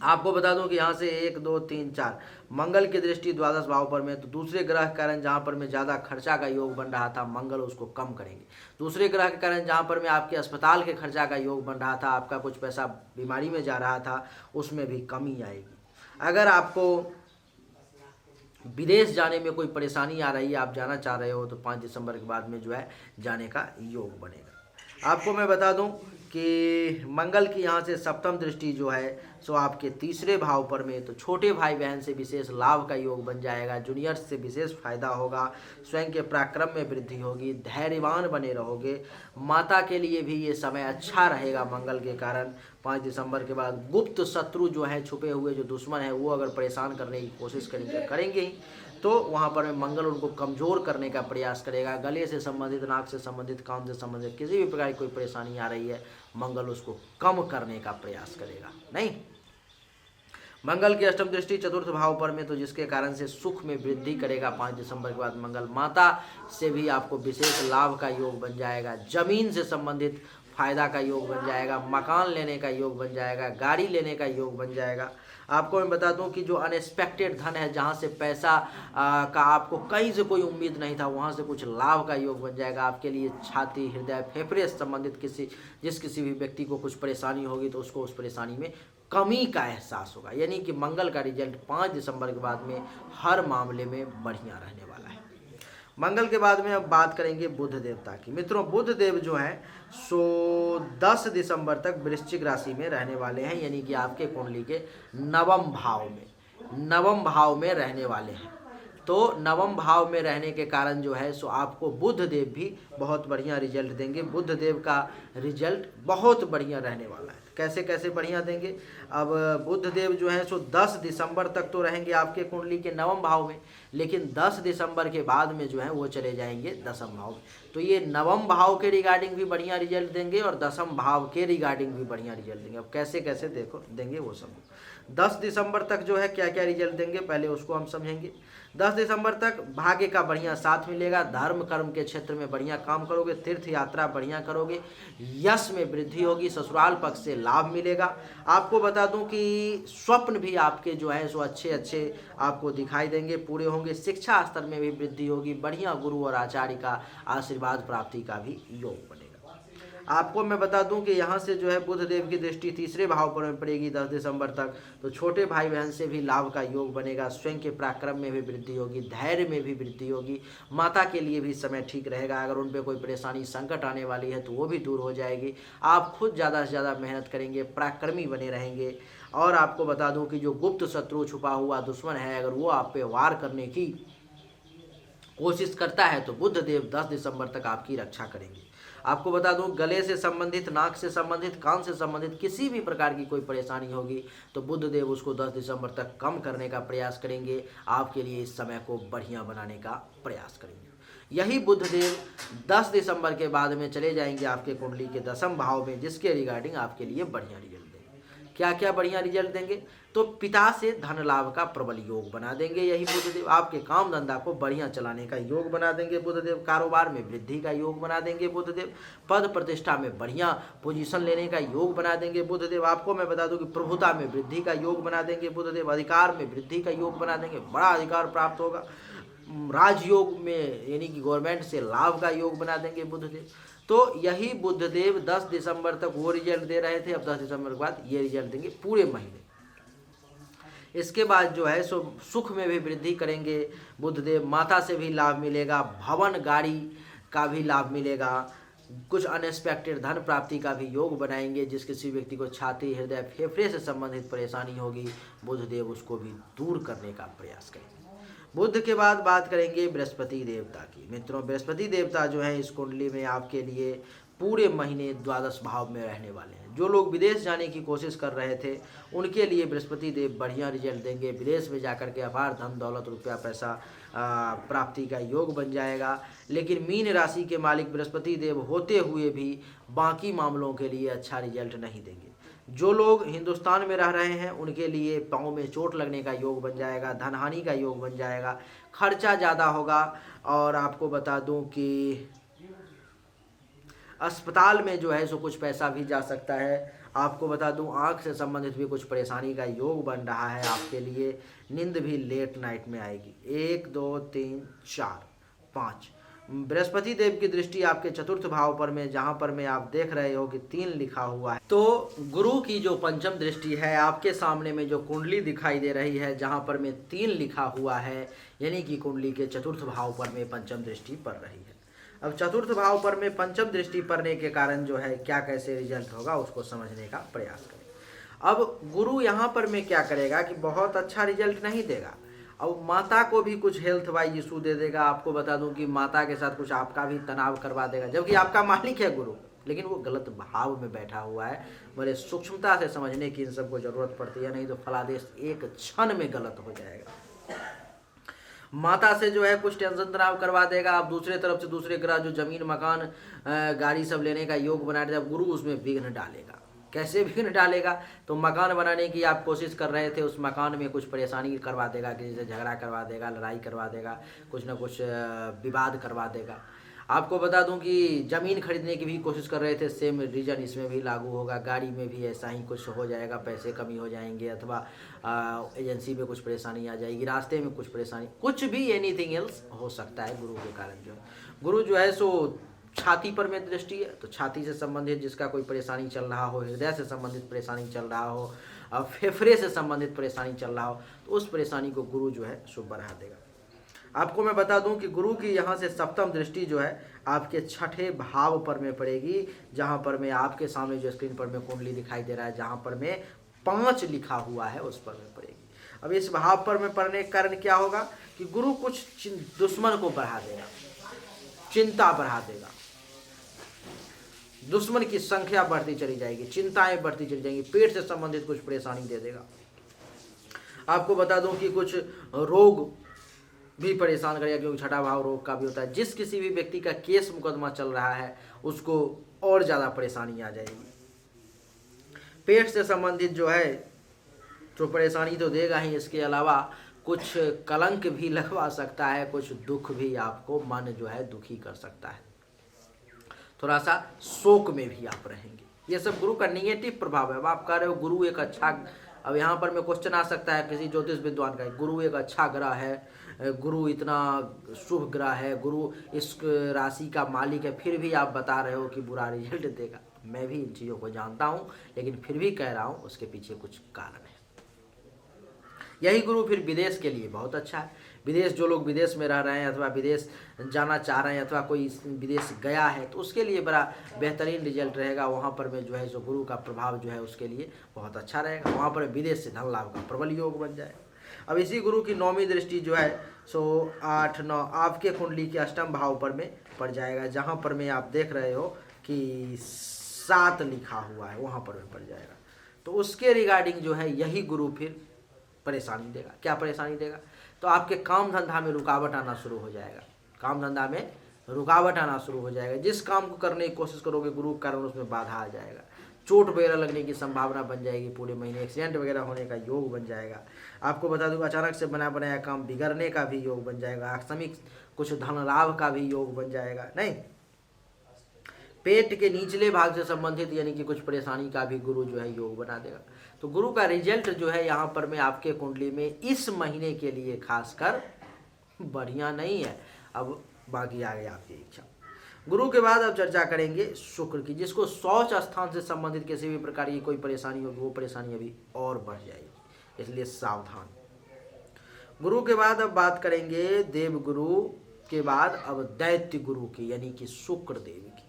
[SPEAKER 1] आपको बता दूं कि यहाँ से 1 2 3 4 मंगल की दृष्टि द्वादश भाव पर में, तो दूसरे ग्रह के कारण जहाँ पर में ज़्यादा खर्चा का योग बन रहा था मंगल उसको कम करेंगे। दूसरे ग्रह के कारण जहाँ पर में आपके अस्पताल के खर्चा का योग बन रहा था, आपका कुछ पैसा बीमारी में जा रहा था, उसमें भी कमी आएगी। अगर आपको विदेश जाने में कोई परेशानी आ रही है, आप जाना चाह रहे हो, तो 5 दिसंबर के बाद में जो है जाने का योग बनेगा। आपको मैं बता दूं कि मंगल की यहाँ से सप्तम दृष्टि जो है सो आपके तीसरे भाव पर में, तो छोटे भाई बहन से विशेष लाभ का योग बन जाएगा, जूनियर्स से विशेष फायदा होगा, स्वयं के पराक्रम में वृद्धि होगी, धैर्यवान बने रहोगे। माता के लिए भी ये समय अच्छा रहेगा मंगल के कारण। 5 दिसंबर के बाद गुप्त शत्रु जो हैं, छुपे हुए जो दुश्मन हैं, वो अगर परेशान करने की कोशिश करेंगे ही, तो वहाँ पर मंगल उनको कमज़ोर करने का प्रयास करेगा। गले से संबंधित, नाक से संबंधित, कान से संबंधित किसी भी प्रकार की कोई परेशानी आ रही है, मंगल उसको कम करने का प्रयास करेगा। नहीं, मंगल की अष्टम दृष्टि चतुर्थ भाव पर में, तो जिसके कारण से सुख में वृद्धि करेगा। 5 दिसंबर के बाद मंगल माता से भी आपको विशेष लाभ का योग बन जाएगा, जमीन से संबंधित फायदा का योग बन जाएगा, मकान लेने का योग बन जाएगा, गाड़ी लेने का योग बन जाएगा। आपको मैं बता दूं कि जो अनएक्सपेक्टेड धन है, जहां से पैसा का आपको कहीं से कोई उम्मीद नहीं था, वहां से कुछ लाभ का योग बन जाएगा। आपके लिए छाती, हृदय, फेफड़े से संबंधित किसी भी व्यक्ति को कुछ परेशानी होगी, तो उसको उस परेशानी में कमी का एहसास होगा। यानी कि मंगल का रिजल्ट 5 दिसंबर के बाद में हर मामले में बढ़िया रहने वाला है। मंगल के बाद में अब बात करेंगे बुध देवता की। मित्रों, बुध देव जो हैं सो 10 दिसंबर तक वृश्चिक राशि में रहने वाले हैं, यानी कि आपके कुंडली के नवम भाव में रहने वाले हैं। तो नवम भाव में रहने के कारण जो है सो आपको बुध देव भी बहुत बढ़िया रिजल्ट देंगे। बुध देव का रिजल्ट बहुत बढ़िया रहने वाला है। कैसे कैसे बढ़िया देंगे? अब बुध देव जो है सो 10 दिसंबर तक तो रहेंगे आपके कुंडली के नवम भाव में, लेकिन 10 दिसंबर के बाद में जो है वो चले जाएंगे दसम भाव में। तो ये नवम भाव के रिगार्डिंग भी बढ़िया रिजल्ट देंगे और दसम भाव के रिगार्डिंग भी बढ़िया रिजल्ट देंगे। अब कैसे कैसे देखो देंगे वो सब। 10 दिसंबर तक जो है क्या क्या रिजल्ट देंगे पहले उसको हम समझेंगे। 10 दिसंबर तक भाग्य का बढ़िया साथ मिलेगा, धर्म कर्म के क्षेत्र में बढ़िया काम करोगे, तीर्थ यात्रा बढ़िया करोगे, यश में वृद्धि होगी, ससुराल पक्ष से लाभ मिलेगा। आपको बता दूं कि स्वप्न भी आपके जो है सो अच्छे अच्छे आपको दिखाई देंगे, पूरे होंगे। शिक्षा स्तर में भी वृद्धि होगी, बढ़िया गुरु और आचार्य का आशीर्वाद प्राप्ति का भी योग बनेगा। आपको मैं बता दूं कि यहाँ से जो है बुध देव की दृष्टि तीसरे भाव पर पड़ेगी 10 दिसंबर तक, तो छोटे भाई बहन से भी लाभ का योग बनेगा, स्वयं के पराक्रम में भी वृद्धि होगी, धैर्य में भी वृद्धि होगी। माता के लिए भी समय ठीक रहेगा, अगर उन पर कोई परेशानी संकट आने वाली है तो वो भी दूर हो जाएगी। आप खुद ज़्यादा से ज़्यादा मेहनत करेंगे, पराक्रमी बने रहेंगे। और आपको बता दूँ कि जो गुप्त शत्रु, छुपा हुआ दुश्मन है, अगर वो आप पे वार करने की कोशिश करता है तो बुध देव 10 दिसंबर तक आपकी रक्षा करेंगे। आपको बता दूं, गले से संबंधित, नाक से संबंधित, कान से संबंधित किसी भी प्रकार की कोई परेशानी होगी तो बुध देव उसको 10 दिसंबर तक कम करने का प्रयास करेंगे, आपके लिए इस समय को बढ़िया बनाने का प्रयास करेंगे। यही बुध देव 10 दिसंबर के बाद में चले जाएंगे आपके कुंडली के दसम भाव में, जिसके रिगार्डिंग आपके लिए बढ़िया रिजल्ट देंगे। क्या क्या बढ़िया रिजल्ट देंगे? तो पिता से धन लाभ का प्रबल योग बना देंगे यही बुधदेव। आपके काम धंधा को बढ़िया चलाने का योग बना देंगे बुधदेव। कारोबार में वृद्धि का योग बना देंगे बुधदेव। पद प्रतिष्ठा में बढ़िया पोजीशन लेने का योग बना देंगे बुधदेव। आपको मैं बता दूं कि प्रभुता में वृद्धि का योग बना देंगे बुधदेव। अधिकार में वृद्धि का योग बना देंगे, बड़ा अधिकार प्राप्त होगा। राजयोग में यानी कि गवर्नमेंट से लाभ का योग बना देंगे बुधदेव। तो यही बुधदेव 10 दिसंबर तक वो रिजल्ट दे रहे थे, अब 10 दिसंबर के बाद ये रिजल्ट देंगे पूरे महीने। इसके बाद जो है सो सुख में भी वृद्धि करेंगे बुधदेव। माता से भी लाभ मिलेगा, भवन गाड़ी का भी लाभ मिलेगा, कुछ अनएक्सपेक्टेड धन प्राप्ति का भी योग बनाएंगे। जिस किसी व्यक्ति को छाती, हृदय, फेफड़े से संबंधित परेशानी होगी बुधदेव उसको भी दूर करने का प्रयास करेंगे। बुध के बाद बात करेंगे बृहस्पति देवता की। मित्रों, बृहस्पति देवता जो है इस कुंडली में आपके लिए पूरे महीने द्वादश भाव में रहने वाले हैं। जो लोग विदेश जाने की कोशिश कर रहे थे उनके लिए बृहस्पति देव बढ़िया रिजल्ट देंगे। विदेश में जाकर के अपार धन दौलत, रुपया पैसा प्राप्ति का योग बन जाएगा। लेकिन मीन राशि के मालिक बृहस्पति देव होते हुए भी बाकी मामलों के लिए अच्छा रिजल्ट नहीं देंगे। जो लोग हिंदुस्तान में रह रहे हैं उनके लिए पाँव में चोट लगने का योग बन जाएगा, धनहानि का योग बन जाएगा, खर्चा ज़्यादा होगा। और आपको बता दूं कि अस्पताल में जो है सो कुछ पैसा भी जा सकता है। आपको बता दूं आँख से संबंधित भी कुछ परेशानी का योग बन रहा है आपके लिए। नींद भी लेट नाइट में आएगी। 1 2 3 4 5 बृहस्पति देव की दृष्टि आपके चतुर्थ भाव पर में, जहां पर में आप देख रहे हो कि 3 लिखा हुआ है। तो गुरु की जो पंचम दृष्टि है आपके सामने में जो कुंडली दिखाई दे रही है जहां पर में 3 लिखा हुआ है, यानी कि कुंडली के चतुर्थ भाव पर में पंचम दृष्टि पड़ रही है। अब चतुर्थ भाव पर में पंचम दृष्टि पड़ने के कारण जो है क्या कैसे रिजल्ट होगा उसको समझने का प्रयास करें। अब गुरु यहाँ पर में क्या करेगा कि बहुत अच्छा रिजल्ट नहीं देगा। अब माता को भी कुछ हेल्थ वाइज इशू दे देगा। आपको बता दूं कि माता के साथ कुछ आपका भी तनाव करवा देगा, जबकि आपका मालिक है गुरु, लेकिन वो गलत भाव में बैठा हुआ है। बड़े सूक्ष्मता से समझने की इन सबको जरूरत पड़ती है, नहीं तो फलादेश एक क्षण में गलत हो जाएगा। माता से जो है कुछ टेंशन तनाव करवा देगा। आप दूसरे तरफ से दूसरे ग्रह जो जमीन मकान गाड़ी सब लेने का योग बना देगा, गुरु उसमें विघ्न डालेगा। कैसे विघ्न डालेगा? तो मकान बनाने की आप कोशिश कर रहे थे, उस मकान में कुछ परेशानी करवा देगा, किसी से झगड़ा करवा देगा, लड़ाई करवा देगा, कुछ ना कुछ विवाद करवा देगा। आपको बता दूं कि ज़मीन खरीदने की भी कोशिश कर रहे थे, सेम रीजन इसमें भी लागू होगा। गाड़ी में भी ऐसा ही कुछ हो जाएगा, पैसे कमी हो जाएंगे, अथवा एजेंसी में कुछ परेशानी आ जाएगी, रास्ते में कुछ परेशानी, कुछ भी एनीथिंग एल्स हो सकता है गुरु के कारण। गुरु जो है सो छाती पर में दृष्टि है, तो छाती से संबंधित जिसका कोई परेशानी चल रहा हो, हृदय से संबंधित परेशानी चल रहा हो, फेफड़े से संबंधित परेशानी चल रहा हो, तो उस परेशानी को गुरु जो है सो बढ़ा देगा। आपको मैं बता दूं कि गुरु की यहाँ से सप्तम दृष्टि जो है आपके छठे भाव पर में पड़ेगी, जहाँ पर में आपके सामने जो स्क्रीन पर में कुंडली दिखाई दे रहा है, जहाँ पर में 5 लिखा हुआ है उस पर में पड़ेगी। अब इस भाव पर में पड़ने के कारण क्या होगा कि गुरु कुछ दुश्मन को बढ़ा देगा, चिंता बढ़ा देगा, दुश्मन की संख्या बढ़ती चली जाएगी, चिंताएं बढ़ती चली जाएंगी, पेट से संबंधित कुछ परेशानी दे देगा। आपको बता दूं कि कुछ रोग भी परेशान करेगा, क्योंकि छठा भाव रोग का भी होता है। जिस किसी भी व्यक्ति का केस मुकदमा चल रहा है उसको और ज़्यादा परेशानी आ जाएगी। पेट से संबंधित जो है तो परेशानी तो देगा ही, इसके अलावा कुछ कलंक भी लगवा सकता है, कुछ दुख भी आपको मन जो है दुखी कर सकता है, थोड़ा सा शोक में भी आप रहेंगे। ये सब गुरु का निगेटिव प्रभाव है। अब आप कह रहे हो गुरु एक अच्छा, अब यहाँ पर मैं क्वेश्चन आ सकता है किसी ज्योतिष विद्वान का, गुरु एक अच्छा ग्रह है, गुरु इतना शुभ ग्रह है, गुरु इस राशि का मालिक है, फिर भी आप बता रहे हो कि बुरा रिजल्ट देगा। मैं भी इन चीज़ों को जानता हूँ, लेकिन फिर भी कह रहा हूँ उसके पीछे कुछ कारण है। यही गुरु फिर विदेश के लिए बहुत अच्छा है। विदेश, जो लोग विदेश में रह रहे हैं अथवा विदेश जाना चाह रहे हैं अथवा कोई विदेश गया है, तो उसके लिए बड़ा बेहतरीन रिजल्ट रहेगा। वहाँ पर में जो है सो गुरु का प्रभाव जो है उसके लिए बहुत अच्छा रहेगा। वहाँ पर विदेश से धन लाभ का प्रबल योग बन जाएगा। अब इसी गुरु की 9वीं दृष्टि जो है सो 8 9 आपके कुंडली के अष्टम भाव पर में पड़ जाएगा, जहाँ पर में आप देख रहे हो कि 7 लिखा हुआ है, वहाँ पर में पड़ जाएगा। तो उसके रिगार्डिंग जो है यही गुरु फिर परेशानी देगा। क्या परेशानी देगा? तो आपके काम धंधा में रुकावट आना शुरू हो जाएगा। काम धंधा में रुकावट आना शुरू हो जाएगा। जिस काम को करने की कोशिश करोगे गुरु के कारण उसमें बाधा आ जाएगा। चोट वगैरह लगने की संभावना बन जाएगी पूरे महीने, एक्सीडेंट वगैरह होने का योग बन जाएगा। आपको बता दूं अचानक से बना बनाया काम बिगड़ने का भी योग बन जाएगा। आकस्मिक कुछ धन लाभ का भी योग बन जाएगा। नहीं, पेट के निचले भाग से संबंधित यानी कि कुछ परेशानी का भी गुरु जो है योग बना देगा। तो गुरु का रिजल्ट जो है यहाँ पर में आपके कुंडली में इस महीने के लिए खासकर बढ़िया नहीं है। अब बाकी आगे आपकी इच्छा। गुरु के बाद अब चर्चा करेंगे शुक्र की, जिसको शौच स्थान से संबंधित किसी भी प्रकार की कोई परेशानी होगी, वो परेशानी अभी और बढ़ जाएगी, इसलिए सावधान। गुरु के बाद अब बात करेंगे देव गुरु के बाद अब दैत्य गुरु की, यानी कि शुक्र देव की।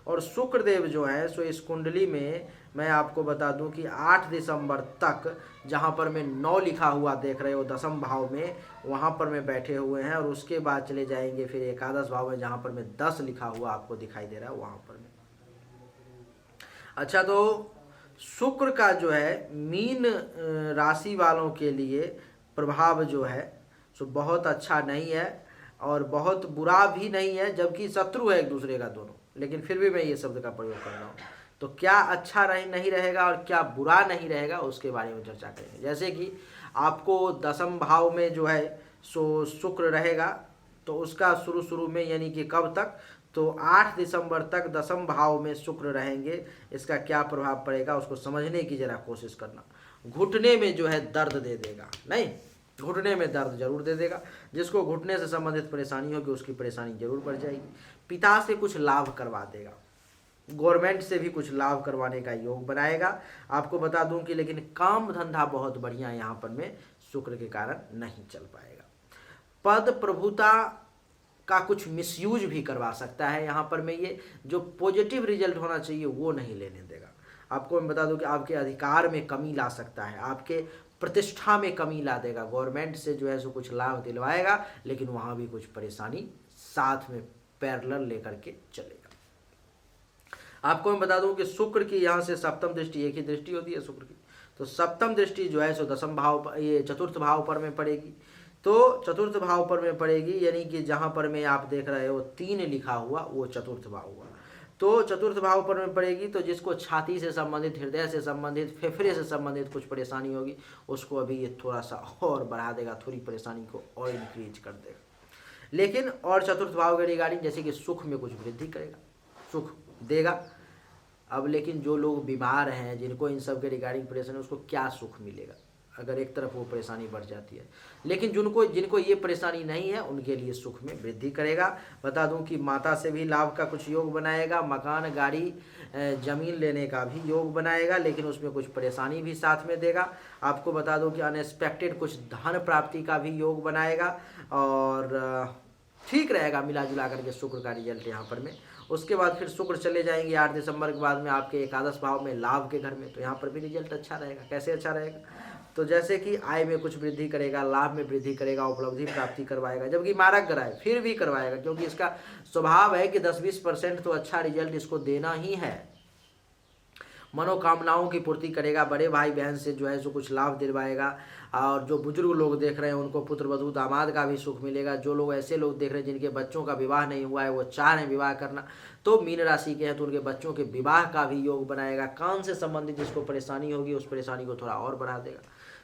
[SPEAKER 1] और शुक्र देव जो है सो इस कुंडली में मैं आपको बता दूं कि 8 दिसंबर तक, जहां पर मैं 9 लिखा हुआ देख रहे हो दसम भाव में, वहां पर मैं बैठे हुए हैं। और उसके बाद चले जाएंगे फिर एकादश भाव में, जहां पर मैं 10 लिखा हुआ आपको दिखाई दे रहा है, वहां पर में। अच्छा, तो शुक्र का जो है मीन राशि वालों के लिए प्रभाव जो है सो बहुत अच्छा नहीं है और बहुत बुरा भी नहीं है, जबकि शत्रु है एक दूसरे का दोनों, लेकिन फिर भी मैं ये शब्द का प्रयोग कर रहा हूँ। तो क्या अच्छा नहीं रहेगा और क्या बुरा नहीं रहेगा उसके बारे में चर्चा करेंगे। जैसे कि आपको दसम भाव में जो है सो शुक्र रहेगा, तो उसका शुरू में यानी कि कब तक, तो 8 दिसंबर तक दसम भाव में शुक्र रहेंगे, इसका क्या प्रभाव पड़ेगा उसको समझने की जरा कोशिश करना। घुटने में जो है दर्द दे देगा, नहीं, घुटने में दर्द जरूर दे देगा। जिसको घुटने से संबंधित परेशानी होगी उसकी परेशानी जरूर बढ़ जाएगी। पिता से कुछ लाभ करवा देगा, गवर्नमेंट से भी कुछ लाभ करवाने का योग बनाएगा। आपको बता दूं कि लेकिन काम धंधा बहुत बढ़िया यहाँ पर में शुक्र के कारण नहीं चल पाएगा। पद प्रभुता का कुछ मिसयूज भी करवा सकता है यहाँ पर में, ये जो पॉजिटिव रिजल्ट होना चाहिए वो नहीं लेने देगा। आपको मैं बता दूं कि आपके अधिकार में कमी ला सकता है, आपके प्रतिष्ठा में कमी ला देगा। गवर्नमेंट से जो है सो कुछ लाभ दिलवाएगा, लेकिन वहाँ भी कुछ परेशानी साथ में पैरेलल लेकर के चलेगा। आपको मैं बता दूं कि शुक्र की यहाँ से सप्तम दृष्टि, एक ही दृष्टि होती है शुक्र की, तो सप्तम दृष्टि जो है सो दसम भाव, ये चतुर्थ भाव पर में पड़ेगी। तो चतुर्थ भाव पर में पड़ेगी, यानी कि जहाँ पर में आप देख रहे हो 3 लिखा हुआ वो चतुर्थ भाव हुआ। तो चतुर्थ भाव पर में पड़ेगी, तो जिसको छाती से संबंधित, हृदय से संबंधित, फेफड़े से संबंधित कुछ परेशानी होगी उसको अभी ये थोड़ा सा और बढ़ा देगा, थोड़ी परेशानी को और इंक्रीज कर देगा। लेकिन और चतुर्थ भाव के रिगार्डिंग जैसे कि सुख में कुछ वृद्धि करेगा, सुख देगा। अब लेकिन जो लोग बीमार हैं, जिनको इन सब के रिगार्डिंग परेशानी, उसको क्या सुख मिलेगा अगर एक तरफ वो परेशानी बढ़ जाती है। लेकिन जिनको ये परेशानी नहीं है उनके लिए सुख में वृद्धि करेगा। बता दूं कि माता से भी लाभ का कुछ योग बनाएगा, मकान गाड़ी जमीन लेने का भी योग बनाएगा, लेकिन उसमें कुछ परेशानी भी साथ में देगा। आपको बता दूं कि अनएक्सपेक्टेड कुछ धन प्राप्ति का भी योग बनाएगा और ठीक रहेगा मिला जुला करके शुक्र का रिजल्ट यहाँ पर में। उसके बाद फिर शुक्र चले जाएंगे 8 दिसंबर के बाद में आपके एकादश भाव में लाभ के घर में, तो यहाँ पर भी रिजल्ट अच्छा रहेगा। कैसे अच्छा रहेगा, तो जैसे कि आय में कुछ वृद्धि करेगा, लाभ में वृद्धि करेगा, उपलब्धि प्राप्ति करवाएगा, जबकि मारक कराए फिर भी करवाएगा, क्योंकि इसका स्वभाव है कि 10-20% तो अच्छा रिजल्ट इसको देना ही है। मनोकामनाओं की पूर्ति करेगा, बड़े भाई बहन से जो है सो कुछ लाभ दिलवाएगा, और जो बुजुर्ग लोग देख रहे हैं उनको पुत्र वधू दामाद का भी सुख मिलेगा। जो लोग ऐसे लोग देख रहे हैं जिनके बच्चों का विवाह नहीं हुआ है, वो चाह रहे हैं विवाह करना, तो मीन राशि के हैं तो उनके बच्चों के विवाह का भी योग बनाएगा। कान से संबंधित जिसको परेशानी होगी उस परेशानी को थोड़ा और बढ़ा देगा।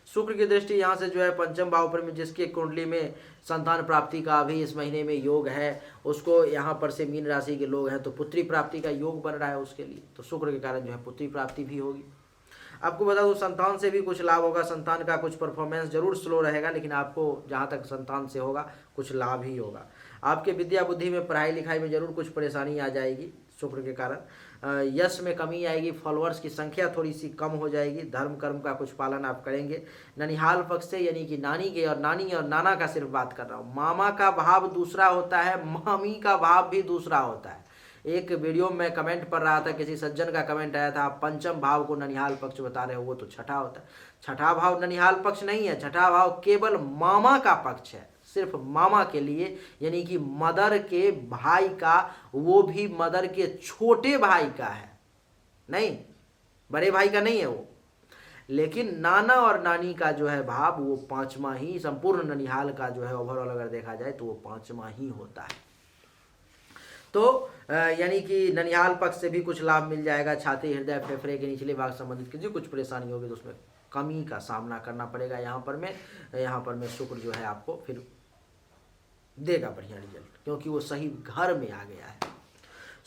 [SPEAKER 1] शुक्र की दृष्टि यहाँ से जो है पंचम भाव पर में, जिसके कुंडली में संतान प्राप्ति का भी इस महीने में योग है, उसको यहाँ पर से मीन राशि के लोग हैं तो पुत्री प्राप्ति का योग बन रहा है उसके लिए, तो शुक्र के कारण जो है पुत्री प्राप्ति भी होगी। आपको बता दूं संतान से भी कुछ लाभ होगा, संतान का कुछ परफॉर्मेंस जरूर स्लो रहेगा, लेकिन आपको जहाँ तक संतान से होगा कुछ लाभ ही होगा। आपके विद्या बुद्धि में, पढ़ाई लिखाई में जरूर कुछ परेशानी आ जाएगी शुक्र के कारण। यश में कमी आएगी, फॉलोअर्स की संख्या थोड़ी सी कम हो जाएगी, धर्म कर्म का कुछ पालन आप करेंगे। ननिहाल पक्ष से यानी कि नानी के, और नानी और नाना का सिर्फ बात कर रहा हूँ, मामा का भाव दूसरा होता है, मामी का भाव भी दूसरा होता है। एक वीडियो में कमेंट पढ़ रहा था, किसी सज्जन का कमेंट आया था, आप पंचम भाव को ननिहाल पक्ष बता रहे हो, वो तो छठा होता है। छठा भाव ननिहाल पक्ष नहीं है, छठा भाव केवल मामा का पक्ष है, सिर्फ मामा के लिए, यानी कि मदर के भाई का, वो भी मदर के छोटे भाई का है, नहीं बड़े भाई का नहीं है वो। लेकिन नाना और नानी का जो है भाव वो पांचवा ही, संपूर्ण ननिहाल का जो है ओवरऑल अगर देखा जाए तो वो पांचवा ही होता है। तो यानी कि ननिहाल पक्ष से भी कुछ लाभ मिल जाएगा। छाती, हृदय, फेफड़े के निचले भाग संबंधित किसी कुछ परेशानी होगी तो उसमें कमी का सामना करना पड़ेगा। यहाँ पर में शुक्र जो है आपको फिर देगा बढ़िया रिजल्ट, क्योंकि वो सही घर में आ गया है।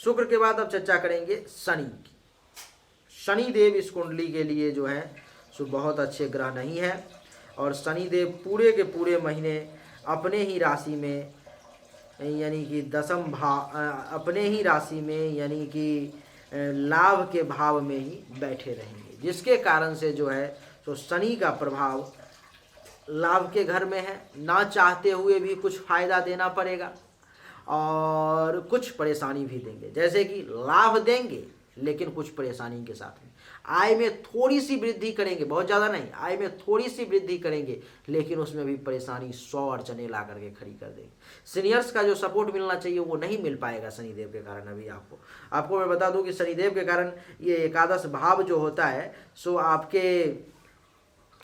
[SPEAKER 1] शुक्र के बाद अब चर्चा करेंगे शनि की। शनिदेव इस कुंडली के लिए जो है सो बहुत अच्छे ग्रह नहीं है, और शनिदेव पूरे के पूरे महीने अपने ही राशि में, यानी कि दसम भाव, अपने ही राशि में यानी कि लाभ के भाव में ही बैठे रहेंगे, जिसके कारण से जो है तो शनि का प्रभाव लाभ के घर में है। ना चाहते हुए भी कुछ फायदा देना पड़ेगा और कुछ परेशानी भी देंगे, जैसे कि लाभ देंगे लेकिन कुछ परेशानी के साथ में। आय में थोड़ी सी वृद्धि करेंगे, बहुत ज़्यादा नहीं, आय में थोड़ी सी वृद्धि करेंगे, लेकिन उसमें भी परेशानी 100 अड़चने ला करके खड़ी कर देंगे। सीनियर्स का जो सपोर्ट मिलना चाहिए वो नहीं मिल पाएगा शनिदेव के कारण। अभी आपको मैं बता दूं कि शनिदेव के कारण ये एकादश भाव जो होता है सो आपके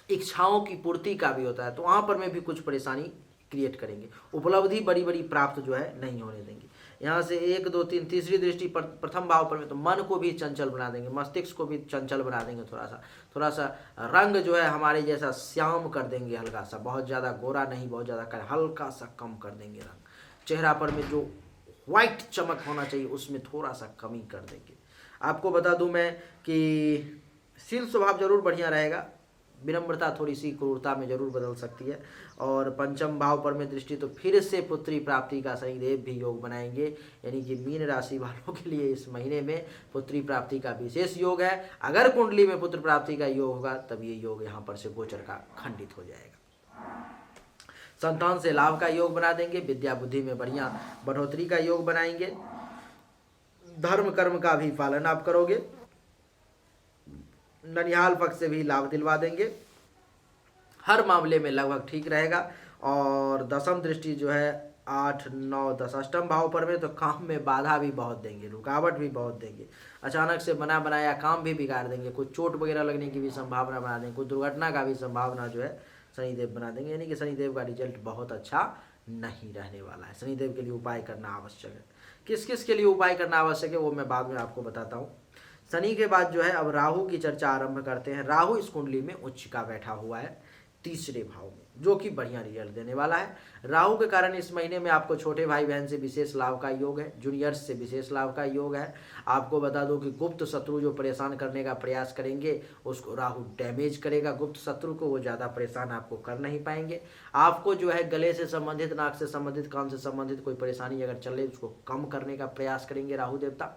[SPEAKER 1] इच्छाओं की पूर्ति का भी होता है, तो वहाँ पर में भी कुछ परेशानी क्रिएट करेंगे। उपलब्धि बड़ी बड़ी प्राप्त जो है नहीं होने देंगे। यहाँ से 1 2 3 तीसरी दृष्टि प्रथम भाव पर में, तो मन को भी चंचल बना देंगे, मस्तिष्क को भी चंचल बना देंगे। थोड़ा सा रंग जो है हमारे जैसा श्याम कर देंगे, हल्का सा, बहुत ज़्यादा गोरा नहीं, बहुत ज़्यादा हल्का सा कम कर देंगे रंग। चेहरा पर में जो वाइट चमक होना चाहिए, उसमें थोड़ा सा कमी कर देंगे। आपको बता दूं मैं कि शील स्वभाव जरूर बढ़िया रहेगा, विनम्रता थोड़ी सी क्रूरता में जरूर बदल सकती है। और पंचम भाव पर में दृष्टि तो फिर से पुत्री प्राप्ति का शनिदेव भी योग बनाएंगे, यानी कि मीन राशि वालों के लिए इस महीने में पुत्री प्राप्ति का विशेष योग है। अगर कुंडली में पुत्र प्राप्ति का योग होगा तब ये योग यहाँ पर से गोचर का खंडित हो जाएगा। संतान से लाभ का योग बना देंगे, विद्या बुद्धि में बढ़िया बढ़ोतरी का योग बनाएंगे, धर्म कर्म का भी पालन आप करोगे, ननिहाल पक्ष से भी लाभ दिलवा देंगे, हर मामले में लगभग ठीक रहेगा। और दसम दृष्टि जो है 8, 9, 10 अष्टम भाव पर में तो काम में बाधा भी बहुत देंगे, रुकावट भी बहुत देंगे, अचानक से बना बनाया काम भी बिगाड़ देंगे, कुछ चोट वगैरह लगने की भी संभावना बना देंगे, कुछ दुर्घटना का भी संभावना जो है शनिदेव बना देंगे, यानी कि शनिदेव का रिजल्ट बहुत अच्छा नहीं रहने वाला है। शनिदेव के लिए उपाय करना आवश्यक है। किस किस के लिए उपाय करना आवश्यक है वो मैं बाद में आपको बताता हूँ। शनि के बाद जो है अब राहु की चर्चा आरंभ करते हैं। राहु इस कुंडली में उच्च का बैठा हुआ है तीसरे भाव में, जो कि बढ़िया रिजल्ट देने वाला है। राहु के कारण इस महीने में आपको छोटे भाई बहन से विशेष लाभ का योग है, जूनियर्स से विशेष लाभ का योग है। आपको बता दो कि गुप्त शत्रु जो परेशान करने का प्रयास करेंगे उसको राहु डैमेज करेगा, गुप्त शत्रु को वो ज़्यादा परेशान आपको कर नहीं पाएंगे। आपको जो है गले से संबंधित, नाक से संबंधित, कान से संबंधित कोई परेशानी अगर चल रही उसको कम करने का प्रयास करेंगे राहु देवता।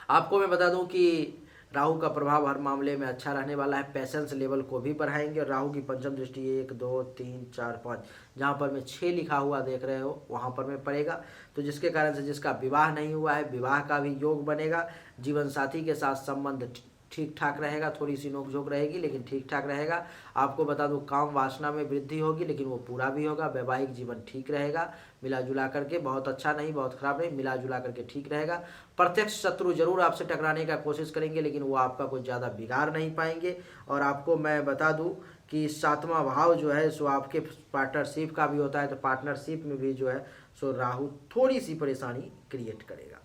[SPEAKER 1] आपको मैं बता दूं कि राहु का प्रभाव हर मामले में अच्छा रहने वाला है, पैसेंस लेवल को भी बढ़ाएंगे। और राहु की पंचम दृष्टि 1, 2, 3, 4, 5 जहाँ पर मैं 6 लिखा हुआ देख रहे हो वहाँ पर में पड़ेगा, तो जिसके कारण से जिसका विवाह नहीं हुआ है विवाह का भी योग बनेगा। जीवन साथी के साथ संबंध ठीक ठाक रहेगा, थोड़ी सी नोकझोंक रहेगी लेकिन ठीक ठाक रहेगा। आपको बता दूं काम वासना में वृद्धि होगी लेकिन वो पूरा भी होगा। वैवाहिक जीवन ठीक रहेगा, मिला जुला करके, बहुत अच्छा नहीं बहुत खराब नहीं, मिला जुला करके ठीक रहेगा। प्रत्यक्ष शत्रु जरूर आपसे टकराने का कोशिश करेंगे लेकिन वो आपका कुछ ज़्यादा बिगाड़ नहीं पाएंगे। और आपको मैं बता दूं कि 7वां भाव जो है सो आपके पार्टनरशिप का भी होता है, तो पार्टनरशिप में भी जो है सो राहु थोड़ी सी परेशानी क्रिएट करेगा।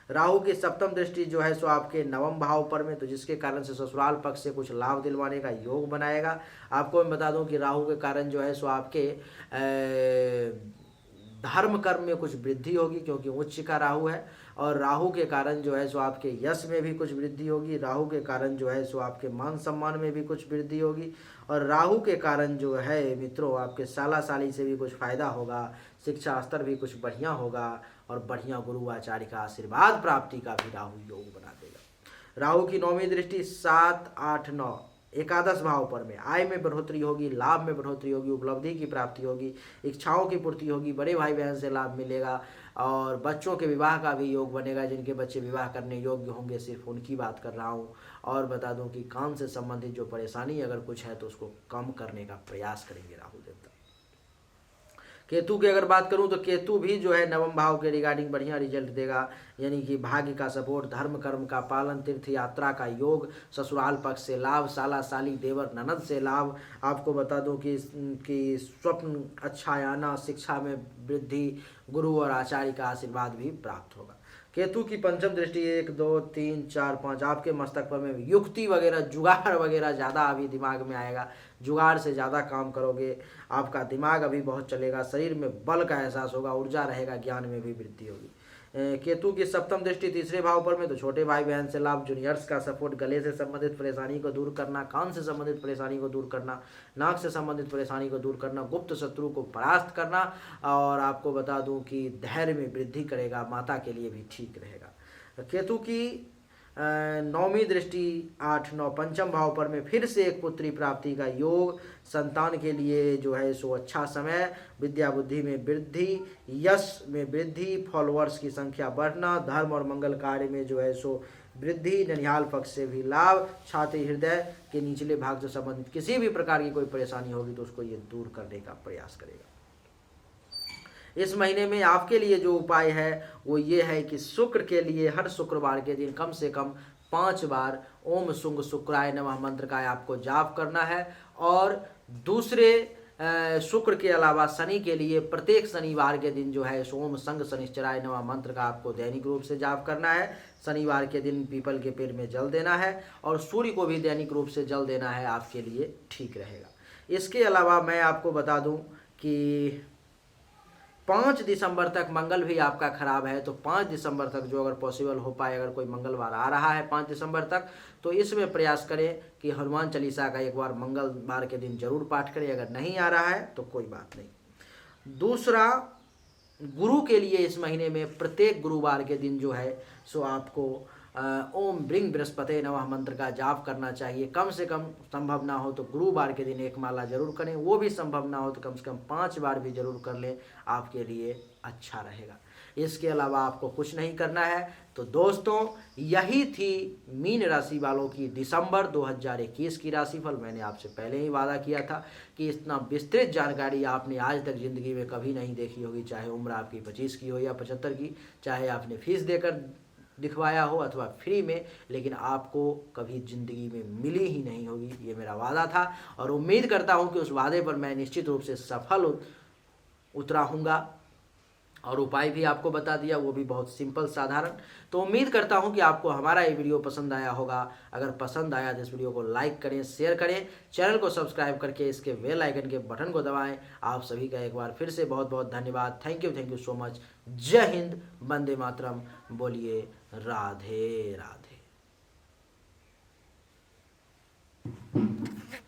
[SPEAKER 1] राहु की सप्तम दृष्टि जो है सो आपके 9वें भाव पर में, तो जिसके कारण से ससुराल पक्ष से कुछ लाभ दिलवाने का योग बनाएगा। आपको मैं बता दूं कि राहु के कारण जो है सो आपके धर्म कर्म में कुछ वृद्धि होगी क्योंकि उच्च का राहु है। और राहु के कारण जो है सो आपके यश में भी कुछ वृद्धि होगी। राहु के कारण जो है सो आपके मान सम्मान में भी कुछ वृद्धि होगी। और राहु के कारण जो है मित्रों आपके साला साली से भी कुछ फायदा होगा, शिक्षा स्तर भी कुछ बढ़िया होगा और बढ़िया गुरु आचार्य का आशीर्वाद प्राप्ति का भी राहु योग बना देगा। राहु की 9वीं दृष्टि 7, 8, 9 एकादश भाव पर में आय में बढ़ोतरी होगी, लाभ में बढ़ोतरी होगी, उपलब्धि की प्राप्ति होगी, इच्छाओं की पूर्ति होगी, बड़े भाई बहन से लाभ मिलेगा और बच्चों के विवाह का भी योग बनेगा। जिनके बच्चे विवाह करने योग्य होंगे सिर्फ उनकी बात कर रहा हूँ। और बता दूं कि काम से संबंधित जो परेशानी अगर कुछ है तो उसको कम करने का प्रयास करेंगे राहु देवता। केतु की अगर बात करूं तो केतु भी जो है 9वें भाव के रिगार्डिंग बढ़िया रिजल्ट देगा, यानी कि भाग्य का सपोर्ट, धर्म कर्म का पालन, तीर्थ यात्रा का योग, ससुराल पक्ष से लाभ, साला साली देवर ननद से लाभ। आपको बता दूं कि स्वप्न अच्छा आना, शिक्षा में वृद्धि, गुरु और आचार्य का आशीर्वाद भी प्राप्त होगा। केतु की पंचम दृष्टि 1, 2, 3, 4, 5 आपके मस्तक पर में युक्ति वगैरह जुगाड़ वगैरह ज़्यादा अभी दिमाग में आएगा, जुगाड़ से ज़्यादा काम करोगे, आपका दिमाग अभी बहुत चलेगा, शरीर में बल का एहसास होगा, ऊर्जा रहेगा, ज्ञान में भी वृद्धि होगी। केतु की सप्तम दृष्टि तीसरे भाव पर में, तो छोटे भाई बहन से लाभ, जूनियर्स का सपोर्ट, गले से संबंधित परेशानी को दूर करना, कान से संबंधित परेशानी को दूर करना, नाक से संबंधित परेशानी को दूर करना, गुप्त शत्रु को परास्त करना। और आपको बता दूं कि धैर्य में वृद्धि करेगा, माता के लिए भी ठीक रहेगा। केतु की 9वीं दृष्टि 8, 9 पंचम भाव पर में फिर से एक पुत्री प्राप्ति का योग, संतान के लिए जो है सो अच्छा समय, विद्या बुद्धि में वृद्धि, यश में वृद्धि, फॉलोअर्स की संख्या बढ़ना, धर्म और मंगल कार्य में जो है सो वृद्धि, ननिहाल पक्ष से भी लाभ, छाती हृदय के निचले भाग से संबंधित किसी भी प्रकार की कोई परेशानी होगी तो उसको ये दूर करने का प्रयास करेगा। इस महीने में आपके लिए जो उपाय है वो ये है कि शुक्र के लिए हर शुक्रवार के दिन कम से कम 5 बार ओम शुंग शुक्राय नमः मंत्र का आपको जाप करना है। और दूसरे शुक्र के अलावा शनि के लिए प्रत्येक शनिवार के दिन जो है ओम संग शनिश्चराय नमः मंत्र का आपको दैनिक रूप से जाप करना है। शनिवार के दिन पीपल के पेड़ में जल देना है और सूर्य को भी दैनिक रूप से जल देना है, आपके लिए ठीक रहेगा। इसके अलावा मैं आपको बता दूं कि 5 दिसंबर तक मंगल भी आपका खराब है, तो 5 दिसंबर तक जो अगर पॉसिबल हो पाए, अगर कोई मंगलवार आ रहा है 5 दिसंबर तक, तो इसमें प्रयास करें कि हनुमान चालीसा का एक बार मंगलवार के दिन जरूर पाठ करें। अगर नहीं आ रहा है तो कोई बात नहीं। दूसरा, गुरु के लिए इस महीने में प्रत्येक गुरुवार के दिन जो है सो आपको ओम ब्रिंग बृहस्पति नमः मंत्र का जाप करना चाहिए। कम से कम, संभव ना हो तो गुरुवार के दिन एक माला जरूर करें, वो भी संभव ना हो तो कम से कम 5 बार भी जरूर कर लें, आपके लिए अच्छा रहेगा। इसके अलावा आपको कुछ नहीं करना है। तो दोस्तों, यही थी मीन राशि वालों की दिसंबर 2021 की राशिफल। मैंने आपसे पहले ही वादा किया था कि इतना विस्तृत जानकारी आपने आज तक ज़िंदगी में कभी नहीं देखी होगी, चाहे उम्र आपकी 25 की हो या 75 की, चाहे आपने फीस देकर दिखवाया हो अथवा फ्री में, लेकिन आपको कभी ज़िंदगी में मिली ही नहीं होगी। ये मेरा वादा था और उम्मीद करता हूँ कि उस वादे पर मैं निश्चित रूप से सफल उतरा हूँगा। और उपाय भी आपको बता दिया, वो भी बहुत सिंपल साधारण। तो उम्मीद करता हूँ कि आपको हमारा ये वीडियो पसंद आया होगा। अगर पसंद आया तो इस वीडियो को लाइक करें, शेयर करें, चैनल को सब्सक्राइब करके इसके बेल आइकन के बटन को दबाएं। आप सभी का एक बार फिर से बहुत बहुत धन्यवाद। Thank you so much. जय हिंद, वंदे मातरम। बोलिए राधे राधे।